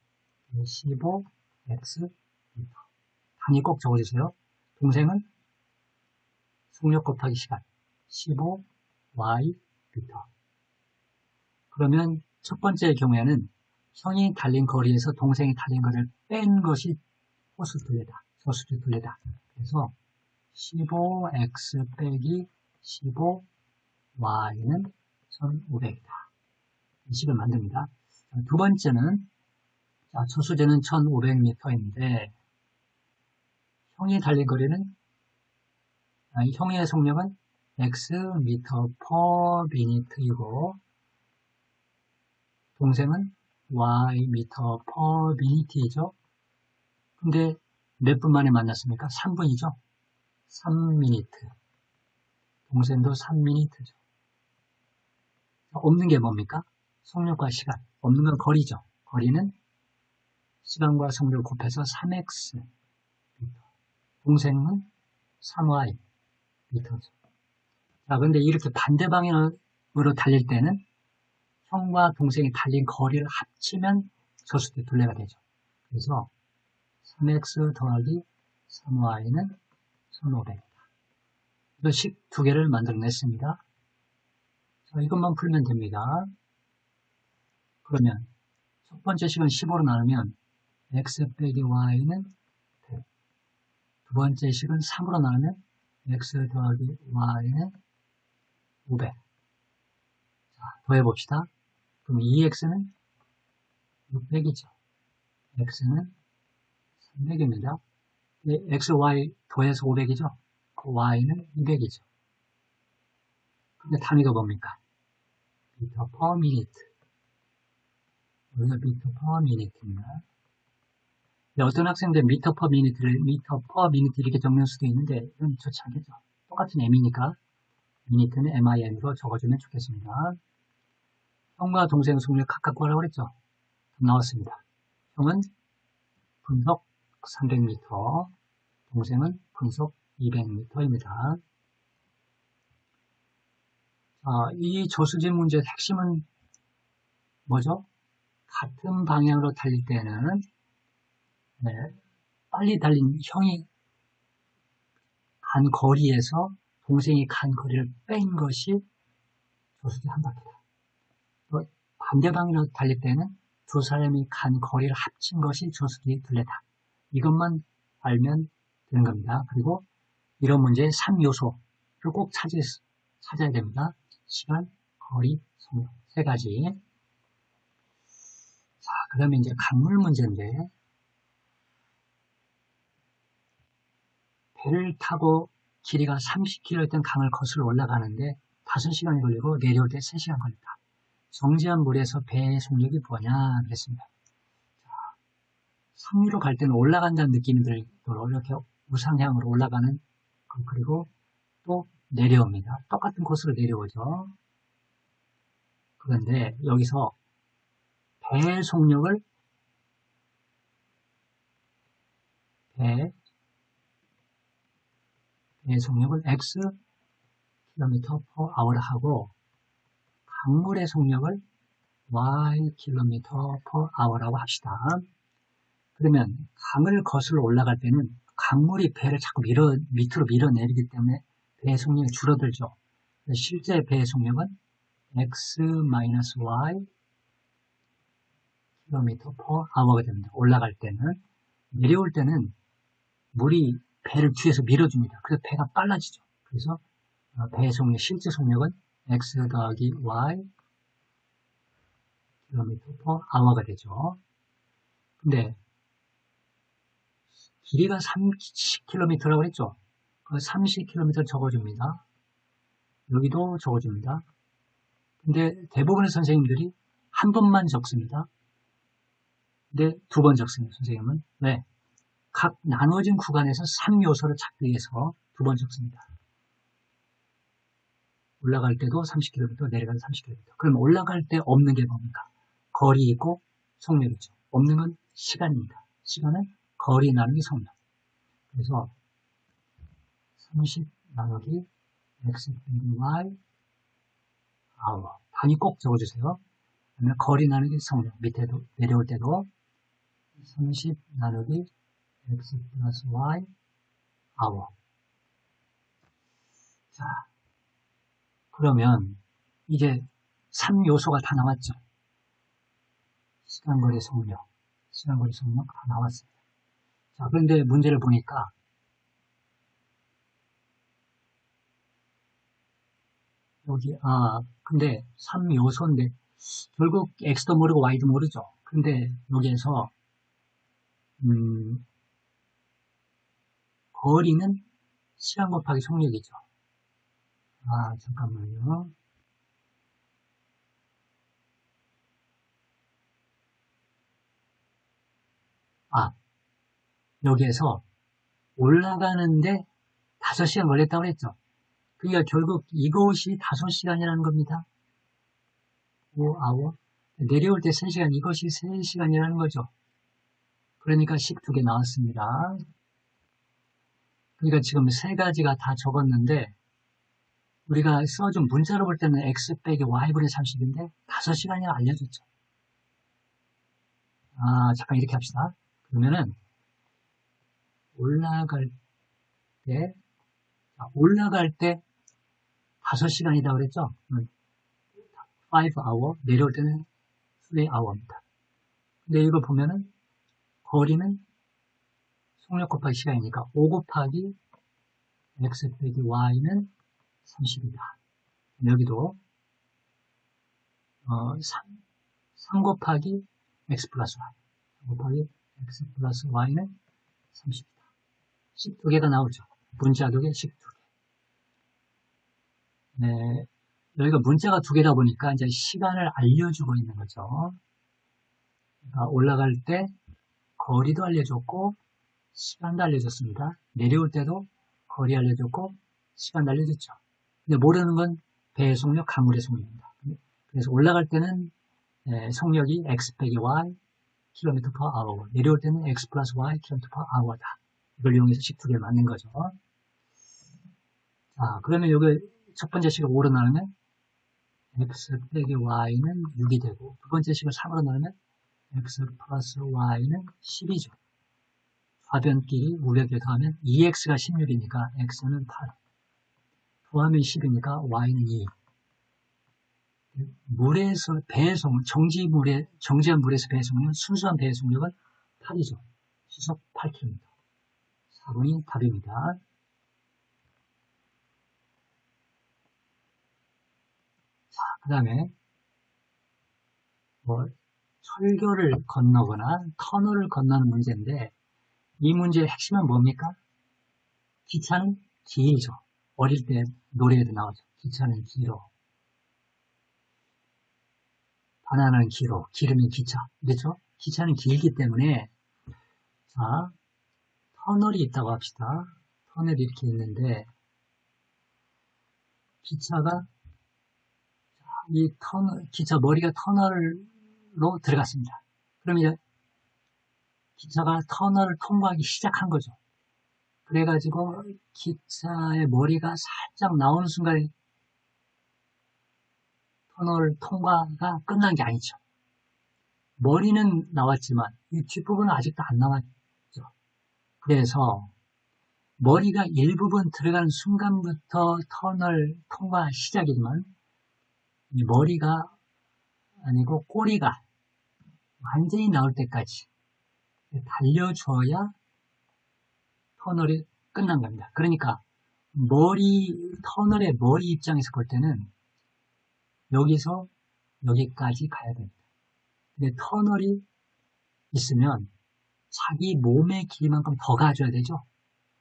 15x 미터. 단위 꼭 적어주세요. 동생은 속력 곱하기 시간. 15y 미터. 그러면 첫 번째 경우에는 형이 달린 거리에서 동생이 달린 거리를 뺀 것이 호수 둘레다. 저수지 둘레다. 그래서 15x 빼기 15y는 1500이다. 이 식을 만듭니다. 두 번째는 저수지는 1500m인데 형이 달린 거리는 형의 속력은 x 미터 퍼 미니트이고 동생은 y 미터 퍼 미니트이죠. 근데 몇 분 만에 만났습니까? 3분이죠. 3미니트. 동생도 3미니트죠. 없는 게 뭡니까? 속력과 시간. 없는 건 거리죠. 거리는 시간과 속력을 곱해서 3x 미터. 동생은 3y 미터죠. 자, 근데 이렇게 반대 방향으로 달릴 때는 형과 동생이 달린 거리를 합치면 저수지 둘레가 되죠. 그래서 3x 더하기 3y는 1500이다. 이거 식 두 개를 만들어냈습니다. 자, 이것만 풀면 됩니다. 그러면 첫 번째 식은 15로 나누면 x 빼기 y는 100. 두 번째 식은 3으로 나누면 x 더하기 y는 500. 자, 더해봅시다. 그럼 2x는 600이죠. x는 300입니다. x, y 더해서 500이죠. 그 y는 200이죠. 근데 단위가 뭡니까? 미터 퍼 미니트. 여기가 미터 퍼 미니트입니다. 어떤 학생들 미터 퍼 미니트를 미터 퍼 미니트 이렇게 적는 수도 있는데 이건 좋지 않겠죠. 똑같은 m이니까 미니트는 min으로 적어주면 좋겠습니다. 형과 동생 속력 각각 구하라고 그랬죠. 나왔습니다. 형은 분속 300m, 동생은 분속 200m입니다. 이 조수진 문제의 핵심은 뭐죠? 같은 방향으로 달릴 때는 빨리 달린 형이 간 거리에서 동생이 간 거리를 뺀 것이 조수진 한 바퀴다. 또 반대 방향으로 달릴 때는 두 사람이 간 거리를 합친 것이 조수진 둘레다. 이것만 알면 되는 겁니다. 그리고 이런 문제의 3요소를 꼭 찾아야 됩니다. 시간, 거리, 속력 세 가지. 자, 그 다음에 이제 강물 문제인데 배를 타고 길이가 30km였던 강을 거슬러 올라가는데 5시간이 걸리고 내려올 때 3시간 걸린다. 정지한 물에서 배의 속력이 뭐냐 그랬습니다. 자, 상류로 갈 때는 올라간다는 느낌이 들도록 이렇게 우상향으로 올라가는 그리고 또 내려옵니다. 똑같은 코스로 내려오죠. 그런데 여기서 배의 속력을 배의 속력을 x km/h로 하고 강물의 속력을 y km/h라고 합시다. 그러면 강을 거슬러 올라갈 때는 강물이 배를 자꾸 밑으로 밀어내리기 때문에 배의 속력이 줄어들죠. 실제 배의 속력은 x-y km/h가 됩니다. 올라갈 때는. 내려올 때는 물이 배를 뒤에서 밀어줍니다. 그래서 배가 빨라지죠. 그래서 배의 속력, 실제 속력은 x 더하기 y km/h가 되죠. 근데 길이가 30km라고 했죠. 그 30km 적어줍니다. 여기도 적어줍니다. 근데 대부분의 선생님들이 한 번만 적습니다. 근데 두 번 적습니다. 선생님은. 왜? 각 나눠진 구간에서 3요소를 찾기 위해서 두 번 적습니다. 올라갈 때도 30km, 내려갈 때 30km. 그럼 올라갈 때 없는 게 뭡니까? 거리 있고 속력이죠. 없는 건 시간입니다. 시간은 거리 나누기 속력. 그래서 30 나누기 x 빼기 y hour. 단위 꼭 적어주세요. 그러면 거리 나누기 속력. 밑에도 내려올 때도 30 나누기 x 플러스 y hour. 자, 그러면 이제 3요소가 다 나왔죠. 시간, 거리, 속력. 시간, 거리, 속력 다 나왔습니다. 자, 그런데 문제를 보니까 여기 근데 3요소인데 결국 x도 모르고 y도 모르죠. 근데 여기에서 거리는 시간 곱하기 속력이죠. 잠깐만요. 여기에서 올라가는데 5시간 걸렸다고 했죠. 그러니까 결국 이것이 5시간이라는 겁니다. 5hour. 내려올 때 3시간, 이것이 3시간이라는 거죠. 그러니까 식 두 개 나왔습니다. 그러니까 지금 세 가지가 다 적었는데 우리가 써준 문자로 볼 때는 x 빼기 y분의 30인데 5시간이라 알려줬죠. 잠깐 이렇게 합시다. 그러면은 올라갈 때 5시간이다 그랬죠? 5hour, 내려올 때는 3hour입니다. 근데 이거 보면은 거리는 속력 곱하기 시간이니까 5 곱하기 x 빼기 y는 30이다. 여기도 3 곱하기 x 플러스 y, 3 곱하기 x 플러스 y는 30이다. 12개가 나오죠. 문자 2개, 식 2개. 네, 여기가 문자가 2개다 보니까 이제 시간을 알려주고 있는 거죠. 그러니까 올라갈 때 거리도 알려줬고 시간도 알려줬습니다. 내려올 때도 거리 알려줬고 시간도 알려줬죠. 근데 모르는 건 배의 속력, 강물의 속력입니다. 그래서 올라갈 때는 속력이 x 빼기 y km per hour, 내려올 때는 x 플러스 y km per hour다. 이걸 이용해서 식 2개를 만든 거죠. 자, 그러면 여기 첫 번째 식을 5로 나누면 x 빼기 y는 6이 되고, 두 번째 식을 3으로 나누면 x 플러스 y는 10이죠. 좌변끼리 우변끼리 더하면 2x가 16이니까 x는 8. 더하면 10이니까 y는 2. 물에서 배의 속력, 정지한 물에서 배의 속력은 순수한 배의 속력은 8이죠. 시속 8km. 4번이 답입니다. 자, 그 다음에 철교를 건너거나 터널을 건너는 문제인데, 이 문제의 핵심은 뭡니까? 기차는 길죠. 어릴 때 노래에도 나오죠. 기차는 길어. 바나나는 길어. 기름은 기차. 그렇죠? 기차는 길기 때문에, 자, 터널이 있다고 합시다. 터널이 이렇게 있는데, 기차가, 기차 머리가 터널로 들어갔습니다. 그럼 이제 기차가 터널을 통과하기 시작한 거죠. 그래가지고 기차의 머리가 살짝 나오는 순간에 터널 통과가 끝난 게 아니죠. 머리는 나왔지만 이 뒷부분은 아직도 안 나왔죠. 그래서 머리가 일부분 들어가는 순간부터 터널 통과 시작이지만 이 머리가 아니고 꼬리가 완전히 나올 때까지 달려줘야 터널이 끝난 겁니다. 그러니까 터널의 머리 입장에서 볼 때는 여기서 여기까지 가야 됩니다. 근데 터널이 있으면 자기 몸의 길이만큼 더 가져야 되죠.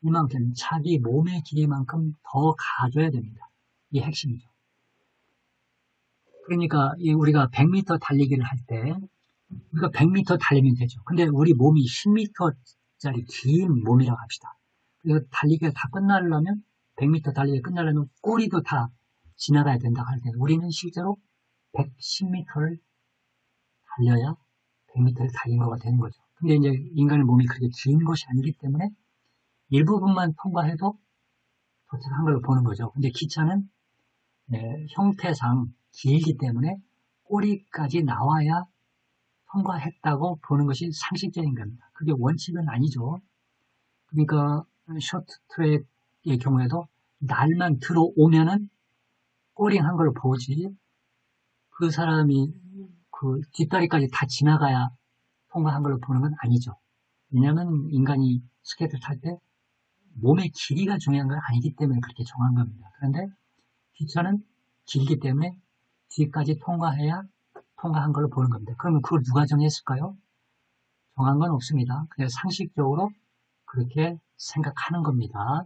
이만큼 자기 몸의 길이만큼 더 가져야 됩니다. 이게 핵심이죠. 그러니까 우리가 100m 달리기를 할 때 우리가 100m 달리면 되죠. 근데 우리 몸이 10m짜리 긴 몸이라고 합시다. 그래서 달리기가 다 끝나려면 100m 달리기가 끝나려면 꼬리도 다 지나가야 된다고 할 때 우리는 실제로 110m를 달려야 100m를 달린 거가 되는 거죠. 근데 이제 인간의 몸이 그렇게 긴 것이 아니기 때문에 일부분만 통과해도 도착한 걸로 보는 거죠. 근데 기차는 형태상 길기 때문에 꼬리까지 나와야 통과했다고 보는 것이 상식적인 겁니다. 그게 원칙은 아니죠. 그러니까 쇼트트랙의 경우에도 날만 들어오면은 꼬링 한 걸 보지 그 사람이 그 뒷다리까지 다 지나가야 통과한 걸로 보는 건 아니죠. 왜냐하면 인간이 스케이트를 탈 때 몸의 길이가 중요한 건 아니기 때문에 그렇게 정한 겁니다. 그런데 기차는 길기 때문에 뒤까지 통과해야 통과한 걸로 보는 겁니다. 그러면 그걸 누가 정했을까요? 정한 건 없습니다. 그냥 상식적으로 그렇게 생각하는 겁니다.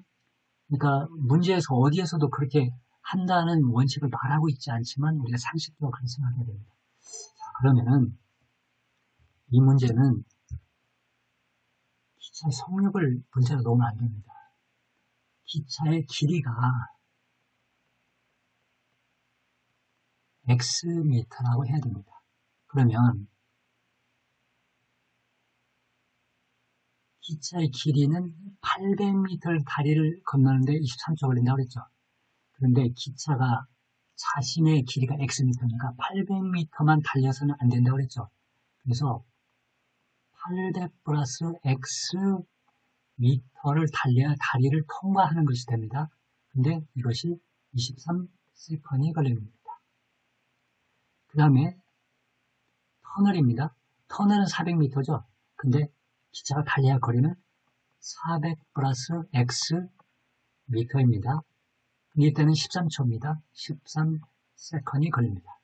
그러니까 문제에서 어디에서도 그렇게 한다는 원칙을 말하고 있지 않지만 우리가 상식적으로 그렇게 생각해야 됩니다. 자, 그러면은 이 문제는 기차의 속력을 문제로 놓으면 안 됩니다. 기차의 길이가 xm라고 해야 됩니다. 그러면 기차의 길이는 800m를 다리를 건너는데 23초 걸린다고 그랬죠. 그런데 기차가 자신의 길이가 xm니까 800m만 달려서는 안 된다고 그랬죠. 그래서 800 플러스 x 미터를 달려야 다리를 통과하는 것이 됩니다. 근데 이것이 23세컨이 걸립니다. 그 다음에 터널입니다. 터널은 400m죠. 근데 기차가 달려야 거리는 400 플러스 X 미터입니다. 이때는 13초입니다. 13세컨이 걸립니다.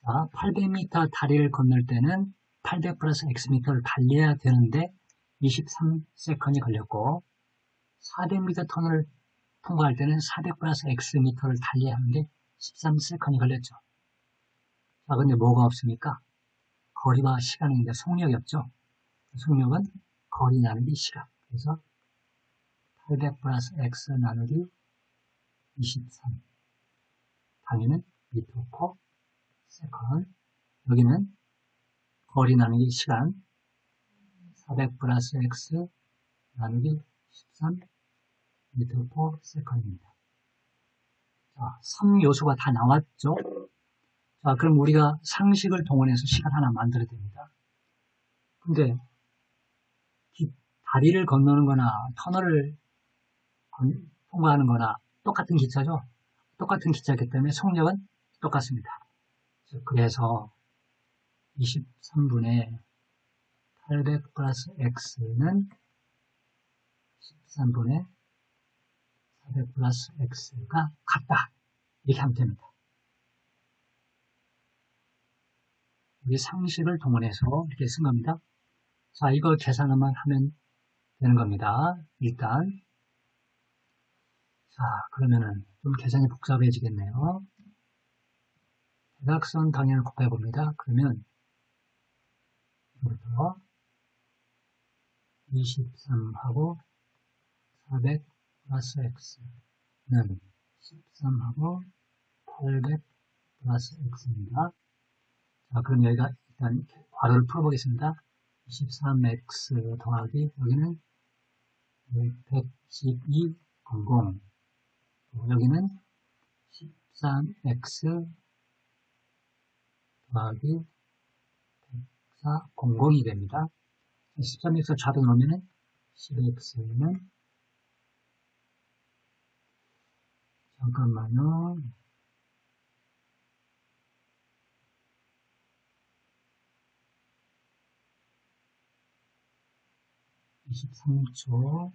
자, 800m 다리를 건널 때는 800 플러스 X 미터를 달려야 되는데 23세컨이 걸렸고 400m 터널을 통과할 때는 400 플러스 X 미터를 달려야 하는데 13세컨이 걸렸죠. 자, 근데 뭐가 없습니까? 거리와 시간이 있는데 속력이 없죠. 속력은 거리 나누기 시간. 그래서 800 플러스 X 나누기 23. 단위는 미터 퍼 세컨. 여기는 거리 나누기 시간 400 플러스 X 나누기 13 미터 퍼 세컨입니다. 자, 3요소가 다 나왔죠? 자, 그럼 우리가 상식을 동원해서 시간 하나 만들어야 됩니다. 근데 다리를 건너는 거나 터널을 통과하는 거나 똑같은 기차죠? 똑같은 기차이기 때문에 속력은 똑같습니다. 그래서 23분의 800 플러스 X는 13분의 400 플러스 X가 같다. 이렇게 하면 됩니다. 우리 상식을 동원해서 이렇게 쓴 겁니다. 자, 이거 계산만 하면 되는 겁니다. 일단. 자, 그러면은 좀 계산이 복잡해지겠네요. 대각선 방향을 곱해봅니다. 그러면 이부터 23하고 400 플러스 X는 13하고 800 플러스 X입니다. 자, 그럼 여기가 일단 괄호를 풀어보겠습니다. 23X 더하기 여기는 112, 00 여기는 13X 더하기 104, 00이 됩니다. 13X 좌표 넣으면 10X는 잠깐만요. 13초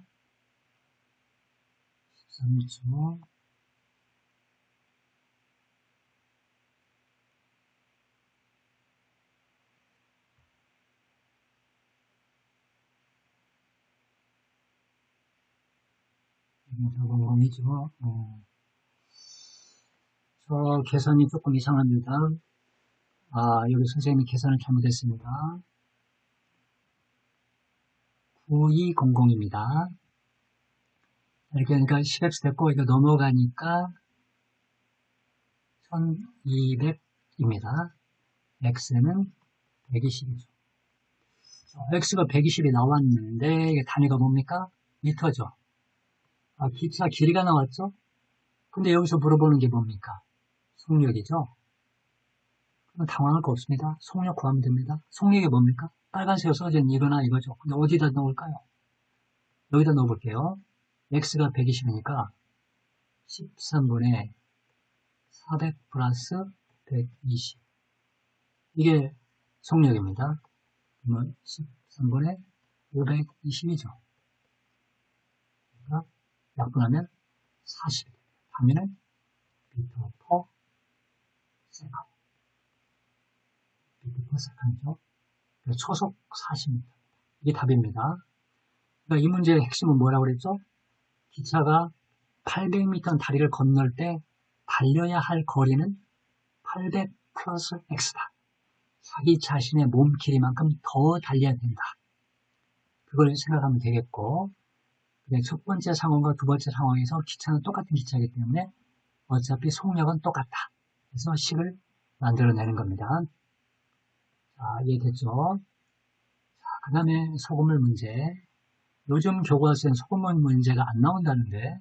13초 공공이죠. 저 계산이 조금 이상합니다. 여기 선생님이 계산을 잘못했습니다. 9200입니다. 이렇게 하니까 10x 됐고, 이거 넘어가니까 1200입니다. x는 120이죠. x가 120이 나왔는데, 이게 단위가 뭡니까? 미터죠. 기차 길이가 나왔죠? 근데 여기서 물어보는 게 뭡니까? 속력이죠? 그럼 당황할 거 없습니다. 속력 구하면 됩니다. 속력이 뭡니까? 빨간색으로 써져 있는 이거나 이거죠. 근데 어디다 넣을까요? 여기다 넣어볼게요. x가 120이니까 13분의 400 플러스 120 이게 속력입니다. 그러면 13분의 520이죠. 그러니까 약분하면 40. 하면은 미터 퍼 세컨. 미터 퍼 세컨이죠. 초속 40m. 이게 답입니다. 그러니까 이 문제의 핵심은 뭐라고 그랬죠? 기차가 800m 다리를 건널 때 달려야 할 거리는 800 플러스 X다. 자기 자신의 몸 길이만큼 더 달려야 된다. 그걸 생각하면 되겠고, 첫 번째 상황과 두 번째 상황에서 기차는 똑같은 기차이기 때문에 어차피 속력은 똑같다. 그래서 식을 만들어내는 겁니다. 자, 이해됐죠? 자, 그 다음에 소금물 문제. 요즘 교과서엔 소금물 문제가 안 나온다는데,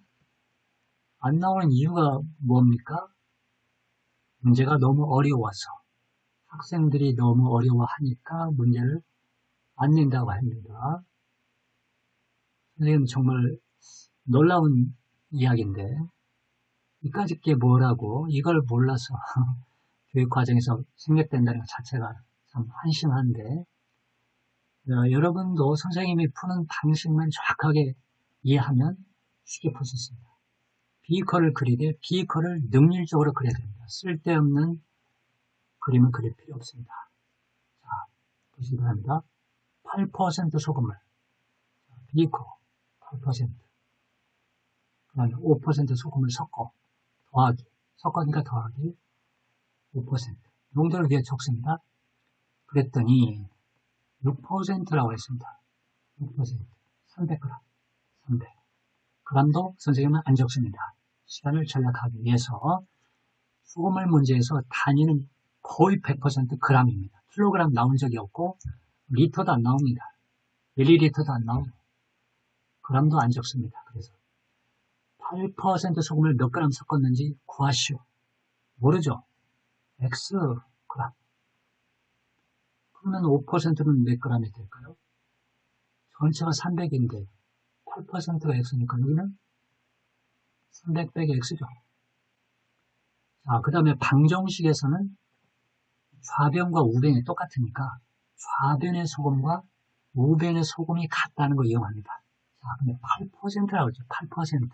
안 나오는 이유가 뭡니까? 문제가 너무 어려워서. 학생들이 너무 어려워하니까 문제를 안 낸다고 합니다. 선생님 정말 놀라운 이야기인데 이까짓 게 뭐라고 이걸 몰라서 교육 과정에서 생략된다는 것 자체가 참 한심한데 여러분도 선생님이 푸는 방식만 정확하게 이해하면 쉽게 풀 수 있습니다. 비커를 그리되 비커를 능률적으로 그려야 됩니다. 쓸데없는 그림을 그릴 필요 없습니다. 자, 보시기 바랍니다. 8% 소금을 비커 8%, 그 다음에 5% 소금을 섞어 더하기, 섞으니까 더하기 5%, 농도를 위해 적습니다. 그랬더니 6%라고 했습니다. 6%, 300g, 300g도 선생님은 안 적습니다. 시간을 절약하기 위해서 소금을 문제에서 단위는 거의 100% g입니다. 킬로그램 나온 적이 없고 리터도 안 나옵니다. 밀리리터도 안 나오고 g도 안 적습니다. 그래서 8% 소금을 몇 그램 섞었는지 구하시오. 모르죠? X 그램. 그러면 5%는 몇 g이 될까요? 전체가 300인데 8%가 X니까 여기는 300 빼기 X죠. 자, 그 다음에 방정식에서는 좌변과 우변이 똑같으니까 좌변의 소금과 우변의 소금이 같다는 걸 이용합니다. 자, 근데 8%라고 했죠. 8%.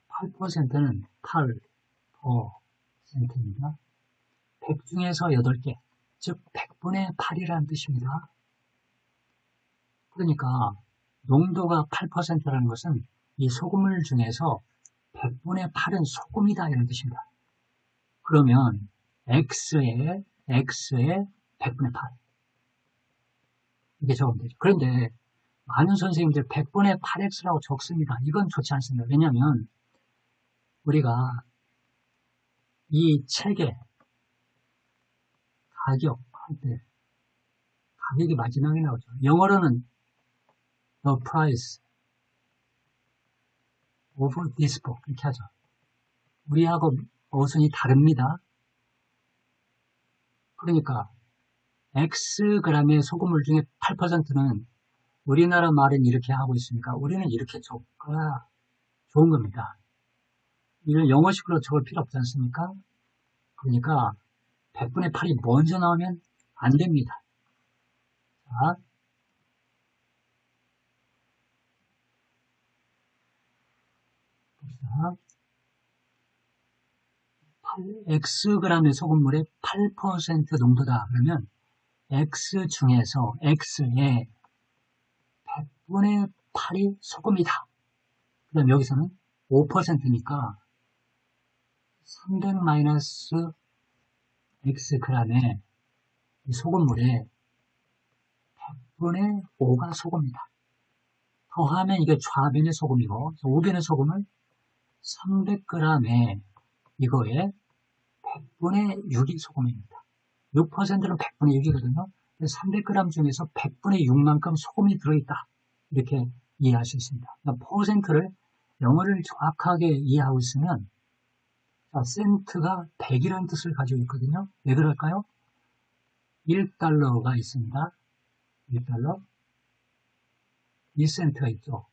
8%는 8%입니다. 100 중에서 8개, 즉 100분의 8이라는 뜻입니다. 그러니까 농도가 8%라는 것은 이 소금물 중에서 100분의 8은 소금이다 이런 뜻입니다. 그러면 X에 100분의 8 이게 적으면 되죠. 그런데 많은 선생님들 100분의 8X라고 적습니다. 이건 좋지 않습니다. 왜냐하면 우리가 이 책의 가격 할 때 가격이 마지막에 나오죠. 영어로는 the price of this book 이렇게 하죠. 우리하고 어순이 다릅니다. 그러니까 Xg의 소금물 중에 8%는 우리나라 말은 이렇게 하고 있으니까 우리는 이렇게 적어야 좋은 겁니다. 이걸 영어식으로 적을 필요 없지 않습니까? 그러니까 100분의 8이 먼저 나오면 안 됩니다. 자, 봅시다. Xg의 소금물의 8% 농도다. 그러면 X 중에서 X의 100분의 8이 소금이다. 그 다음 여기서는 5%니까 300 마이너스 Xg의 이 소금물에 100분의 5가 소금이다. 더하면 이게 좌변의 소금이고 우변의 소금을 300g에 이거에 100분의 6이 소금입니다. 6%는 100분의 6이거든요. 300g 중에서 100분의 6만큼 소금이 들어있다. 이렇게 이해할 수 있습니다. 그러니까 퍼센트를 영어를 정확하게 이해하고 있으면 센트가 100이라는 뜻을 가지고 있거든요. 왜 그럴까요? 1달러가 있습니다. 1달러 1센트가 있죠.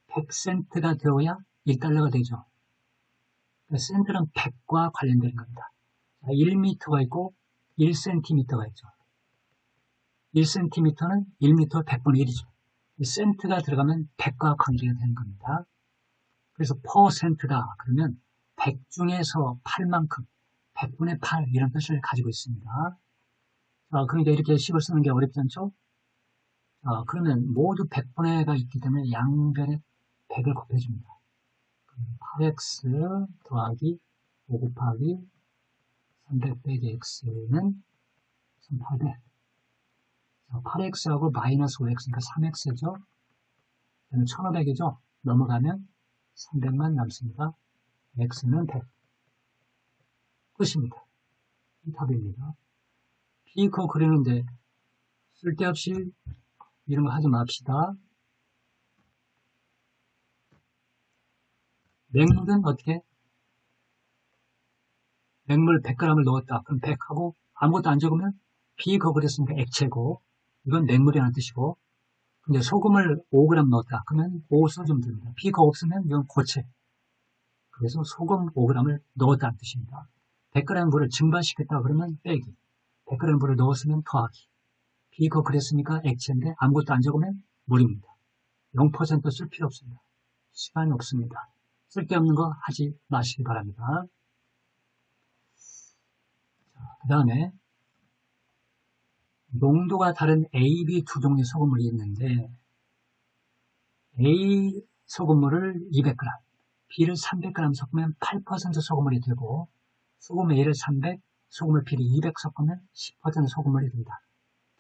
100센트가 되어야 1달러가 되죠. 센트는 100과 관련된 겁니다. 1m가 있고 1cm가 있죠. 1cm는 1m 100분의 1이죠. 센트가 들어가면 100과 관계가 되는 겁니다. 그래서 퍼센트다 그러면 100 중에서 8만큼 100분의 8 이런 뜻을 가지고 있습니다. 그러니까 이렇게 10을 쓰는 게 어렵지 않죠? 그러면 모두 100분의가 있기 때문에 양변에 100을 곱해줍니다. 8x 더하기 5 곱하기 300 빼기 x는 1800. 8x하고 마이너스 5x니까 3x죠. 1500이죠. 넘어가면 300만 남습니다. x는 100. 끝입니다. 이 답입니다. 비커 그리는데 쓸데없이 이런 거 하지 맙시다. 맹물은 어떻게? 맹물 100g을 넣었다. 그럼 100하고 아무것도 안 적으면 비커 그렸으니까 액체고 이건 맹물이라는 뜻이고 근데 소금을 5g 넣었다. 그러면 5 써주면 됩니다. B가 없으면 이건 고체. 그래서 소금 5g을 넣었다는 뜻입니다. 100g 물을 증발시켰다 그러면 빼기. 100g 물을 넣었으면 더하기. B가 그랬으니까 액체인데 아무것도 안 적으면 물입니다. 0% 쓸 필요 없습니다. 시간이 없습니다. 쓸데없는 거 하지 마시기 바랍니다. 그 다음에 농도가 다른 A, B 두 종류의 소금물이 있는데 A 소금물을 200g, B를 300g 섞으면 8% 소금물이 되고 소금 A를 300, 소금을 B를 200 섞으면 10% 소금물이 된다.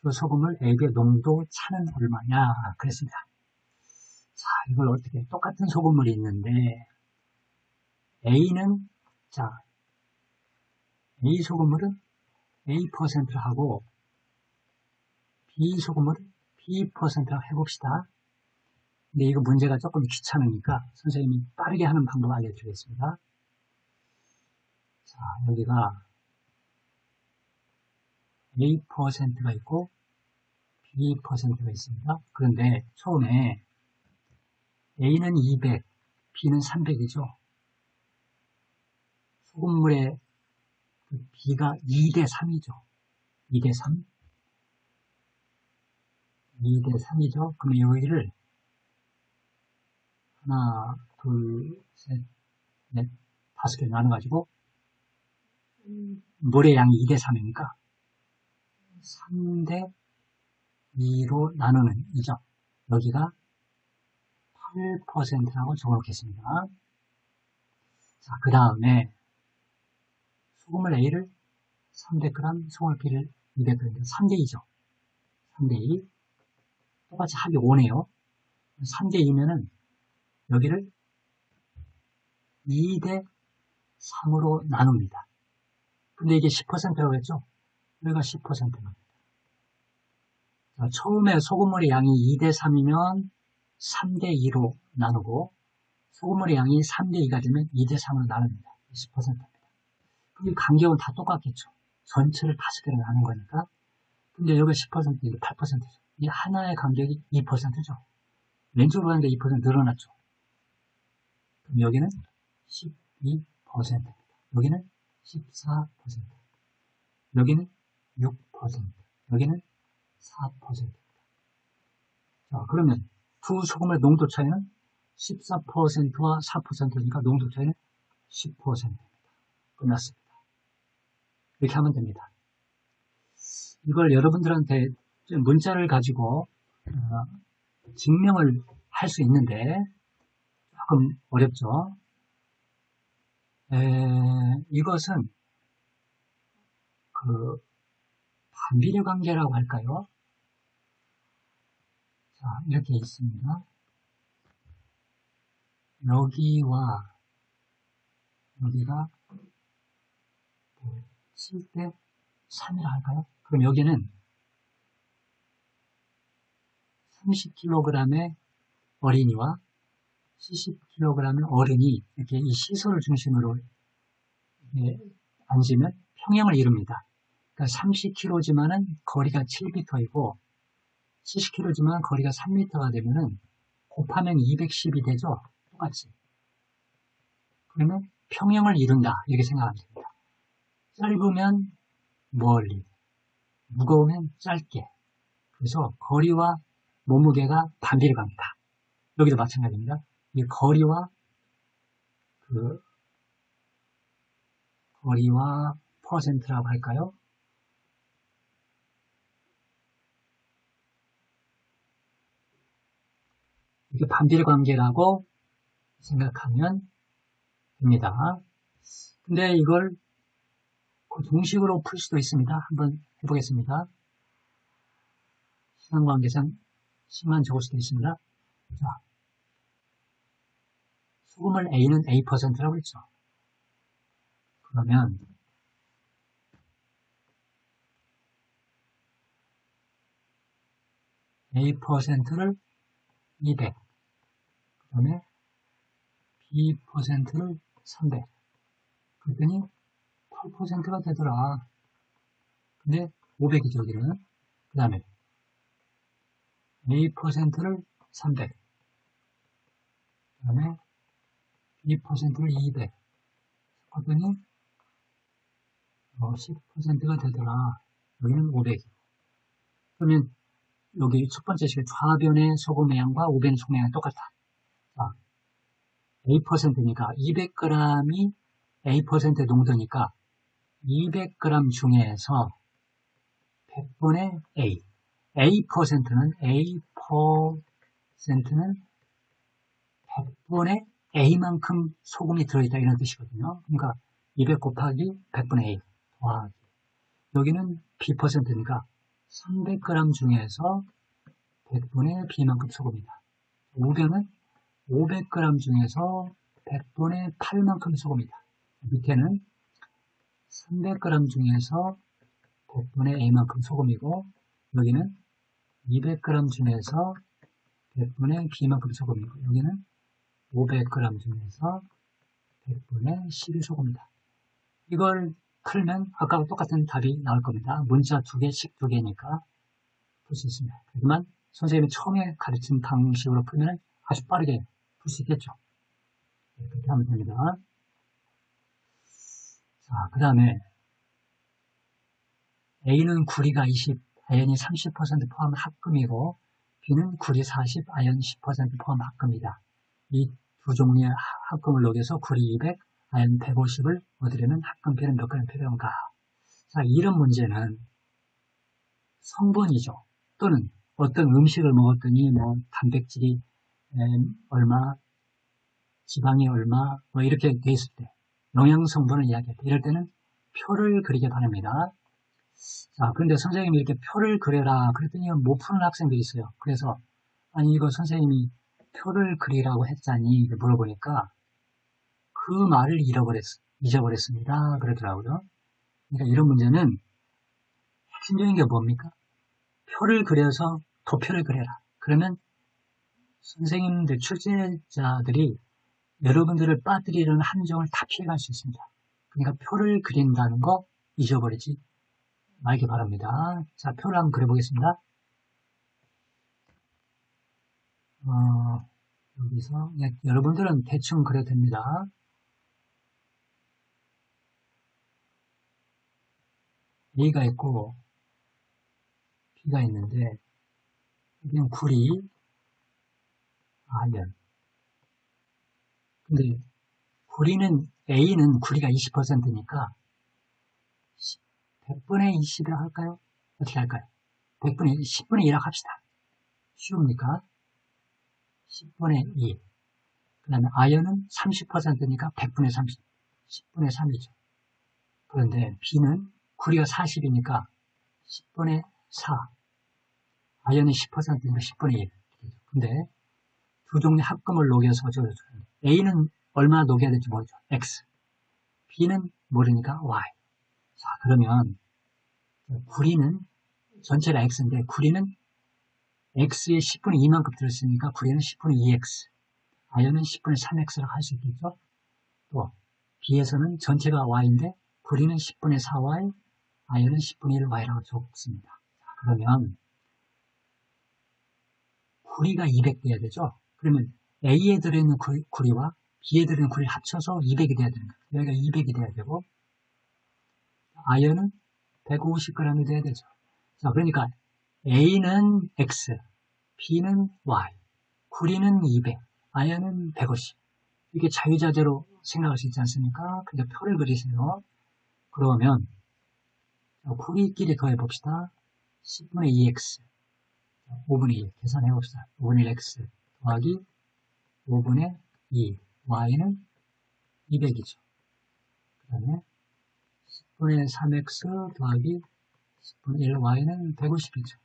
그 소금물 A의 농도 차는 얼마냐 그랬습니다. 자, 이걸 어떻게 똑같은 소금물이 있는데 A는 자 A 소금물은 A%를 하고 B 소금물은 B%를 해봅시다. 근데 이거 문제가 조금 귀찮으니까 선생님이 빠르게 하는 방법 알려드리겠습니다. 자, 여기가 A%가 있고 B%가 있습니다. 그런데 처음에 A는 200, B는 300이죠. 소금물의 B가 2대 3이죠. 2대 3. 2대 3이죠. 그럼 여기를 하나, 둘, 셋, 넷, 5개 나눠가지고 물의 양이 2대 3이니까 3대 2로 나누는 이죠. 여기가 8%라고 적어놓겠습니다. 자, 그 다음에 소금물 A를 300g, 소금물 B를 200g, 3대 2죠. 3대 2. 똑같이 합이 5네요. 3대 2면은 여기를 2대 3으로 나눕니다. 근데 이게 10%라고 했죠? 여기가 10%입니다. 처음에 소금물의 양이 2대 3이면 3대 2로 나누고 소금물의 양이 3대 2가 되면 2대 3으로 나눕니다. 10%입니다. 그럼 이 간격은 다 똑같겠죠. 전체를 5개로 나눈 거니까. 근데 여기가 10%, 이게 8%죠. 이 하나의 간격이 2%죠. 왼쪽으로 가는 게 2% 늘어났죠. 그럼 여기는 12%입니다. 여기는 14%. 여기는 6%. 여기는 4%입니다. 자, 그러면 두 소금의 농도 차이는 14%와 4%니까 농도 차이는 10%입니다. 끝났습니다. 이렇게 하면 됩니다. 이걸 여러분들한테 문자를 가지고 증명을 할 수 있는데 조금 어렵죠. 이것은 그 반비례 관계라고 할까요? 자, 이렇게 있습니다. 여기와 여기가 7대 3이라 할까요? 그럼 여기는 30kg의 어린이와 70kg의 어른이 이렇게 이 시설을 중심으로 앉으면 평형을 이룹니다. 그러니까 30kg지만은 거리가 7m이고 70kg지만 거리가 3m가 되면은 곱하면 210이 되죠. 똑같이. 그러면 평형을 이룬다. 이렇게 생각하면 됩니다. 짧으면 멀리, 무거우면 짧게. 그래서 거리와 몸무게가 반비례 갑니다. 여기도 마찬가지입니다. 이 거리와 퍼센트라고 할까요? 이게 반비례 관계라고 생각하면 됩니다. 근데 이걸 동식으로 풀 수도 있습니다. 한번 해보겠습니다. 시간 관계상 시간 적을 수도 있습니다. 자, 소금을 A는 A%라고 했죠. 그러면 A%를 200, 그 다음에 B%를 300. 그랬더니 8%가 되더라. 근데 500이죠, 여기는. 그 다음에 A%를 300, 그 다음에 B%를 200 섞었더니 10%가 되더라. 여기는 500. 그러면 여기 첫 번째 식의 좌변의 소금의 양과 우변의 소금의 양이 똑같다. 자, A%니까 200g이 A%의 농도니까 200g 중에서 100분의 A. A%는 100분의 A만큼 소금이 들어있다 이런 뜻이거든요. 그러니까 200 곱하기 100분의 A 더하기. 여기는 B%니까 300g 중에서 100분의 B만큼 소금이다. 우변은 500g 중에서 100분의 8만큼 소금이다. 밑에는 300g 중에서 100분의 A만큼 소금이고 여기는 200g 중에서 100분의 B만큼 소금이고 여기는 500g 중에서 100분의 10이 소금이다. 이걸 풀면 아까와 똑같은 답이 나올 겁니다. 문자 2개, 식 2개니까 풀 수 있습니다. 하지만 선생님이 처음에 가르친 방식으로 풀면 아주 빠르게 풀 수 있겠죠. 그렇게 하면 됩니다. 자, 그 다음에 A는 구리가 20, 아연이 30% 포함 합금이고 B는 구리 40, 아연 10% 포함 합금이다. 이 두 종류의 합금을 녹여서 구리 200, 아연 150을 얻으려면 합금비는 몇 g이 필요한가? 자, 이런 문제는 성분이죠. 또는 어떤 음식을 먹었더니 뭐 단백질이 얼마, 지방이 얼마, 뭐 이렇게 돼 있을 때 영양성분을 이야기할 때 이럴 때는 표를 그리게 바랍니다. 자, 근데 선생님이 이렇게 표를 그려라 그랬더니 못 푸는 학생들이 있어요. 그래서 아니 이거 선생님이 표를 그리라고 했자니 물어보니까 그 말을 잊어버렸습니다. 그러더라고요. 그러니까 이런 문제는 핵심적인 게 뭡니까? 표를 그려서 도표를 그려라. 그러면 선생님들, 출제자들이 여러분들을 빠뜨리는 함정을 다 피해갈 수 있습니다. 그러니까 표를 그린다는 거 잊어버리지 말기 바랍니다. 자, 표를 한번 그려보겠습니다. 여기서 여러분들은 대충 그려도 됩니다. A가 있고 B가 있는데 여기는 구리, 아연. 근데 A는 구리가 20%니까 100분의 20이라고 할까요? 어떻게 할까요? 10분의 1이라고 합시다. 쉬웁니까? 10분의 2. 그 다음에 아연은 30%니까 100분의 30, 10분의 3이죠. 그런데 B는 구리가 40이니까 10분의 4. 아연이 10%니까 10분의 1. 근데 두 종류 합금을 녹여서 A는 얼마나 녹여야 될지 모르죠. X. B는 모르니까 Y. 자, 그러면 구리는 전체가 X인데 구리는 X의 10분의 2만큼 들었으니까 구리는 10분의 2X. 아연은 10분의 3X라고 할 수 있겠죠. 또 B에서는 전체가 Y인데 구리는 10분의 4Y, 아연은 10분의 1Y라고 적습니다. 자, 그러면 구리가 200 돼야 되죠. 그러면 A에 들어있는 구리와 B에 들어있는 구리를 합쳐서 200이 돼야 되는 거예요. 여기가 200이 돼야 되고 아연은 150g이 돼야 되죠. 자, 그러니까 A는 X, B는 Y, 구리는 200, 아연은 150. 이렇게 자유자재로 생각할 수 있지 않습니까? 그래서 표를 그리세요. 그러면 구리끼리 더해봅시다. 10분의 2x, 5분의 1 계산해봅시다. 5분의 1 x 더하기 5분의 2, y는 200이죠. 그 다음에 10분의 3x 더하기 10분의 1 y는 150이죠.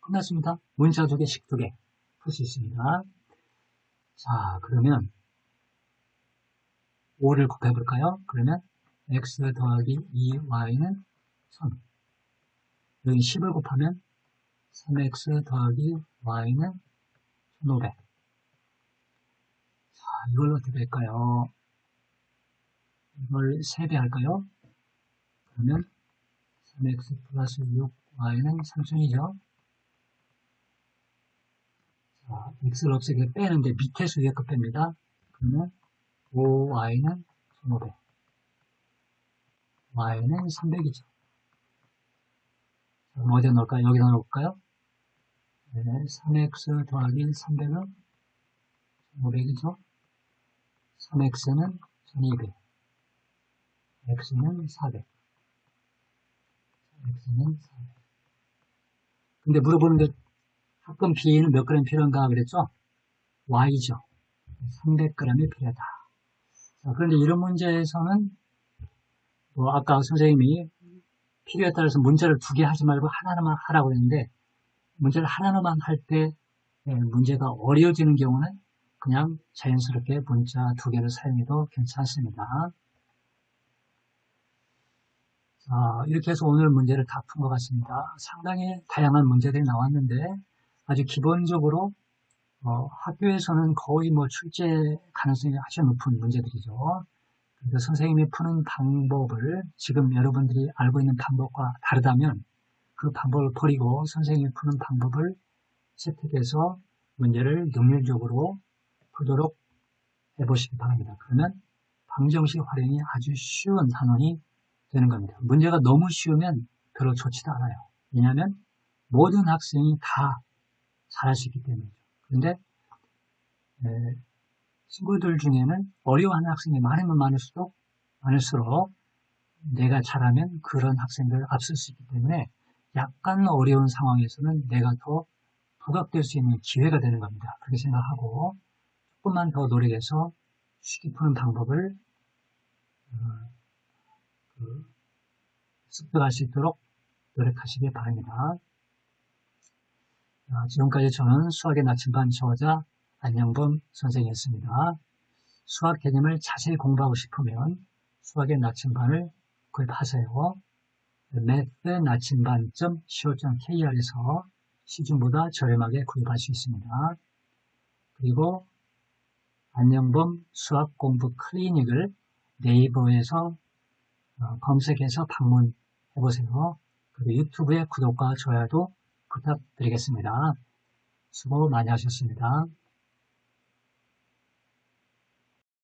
끝났습니다. 문자 2개, 식 2개 풀 수 있습니다. 자, 그러면 5를 곱해볼까요? 그러면 x 더하기 2y는 1000. 여기 10을 곱하면 3x 더하기 y는 1500. 자, 이걸 어떻게 할까요? 이걸 3배 할까요? 그러면 3x 플러스 6y는 3000이죠. 자, x를 없애기 빼는데 밑에서 위에 거 뺍니다. 그러면 5y는 1500, y는 300이죠. 그럼 어디에 넣을까요? 여기다 넣을까요? 네, 3x 더하기 300은 1500이죠. 3x는 1200, x는 400, x는 400. 근데 물어보는데 합금 B는 몇 g 필요한가 그랬죠? Y죠. 300g이 필요하다. 자, 그런데 이런 문제에서는 아까 선생님이 필요에 따라서 문제를 2개 하지 말고 하나만 하라고 했는데 문제를 하나만 할 때 문제가 어려워지는 경우는 그냥 자연스럽게 문자 2개를 사용해도 괜찮습니다. 자, 이렇게 해서 오늘 문제를 다 푼 것 같습니다. 상당히 다양한 문제들이 나왔는데 아주 기본적으로 학교에서는 거의 출제 가능성이 아주 높은 문제들이죠. 그래서 선생님이 푸는 방법을 지금 여러분들이 알고 있는 방법과 다르다면 그 방법을 버리고 선생님이 푸는 방법을 채택해서 문제를 능률적으로 풀도록 해보시기 바랍니다. 그러면 방정식 활용이 아주 쉬운 단원이 되는 겁니다. 문제가 너무 쉬우면 별로 좋지도 않아요. 왜냐하면 모든 학생이 다 잘할 수 있기 때문이죠. 그런데 친구들 중에는 어려워하는 학생이 많으면 많을수록 내가 잘하면 그런 학생들을 앞설 수 있기 때문에 약간 어려운 상황에서는 내가 더 부각될 수 있는 기회가 되는 겁니다. 그렇게 생각하고 조금만 더 노력해서 쉽게 푸는 방법을 습득할 수 있도록 노력하시기 바랍니다. 지금까지 저는 수학의 나침반 저자 안영범 선생이었습니다. 수학 개념을 자세히 공부하고 싶으면 수학의 나침반을 구입하세요. math나침반.co.kr에서 시중보다 저렴하게 구입할 수 있습니다. 그리고 안영범 수학 공부 클리닉을 네이버에서 검색해서 방문해보세요. 그리고 유튜브에 구독과 좋아요도 부탁드리겠습니다. 수고 많이 하셨습니다.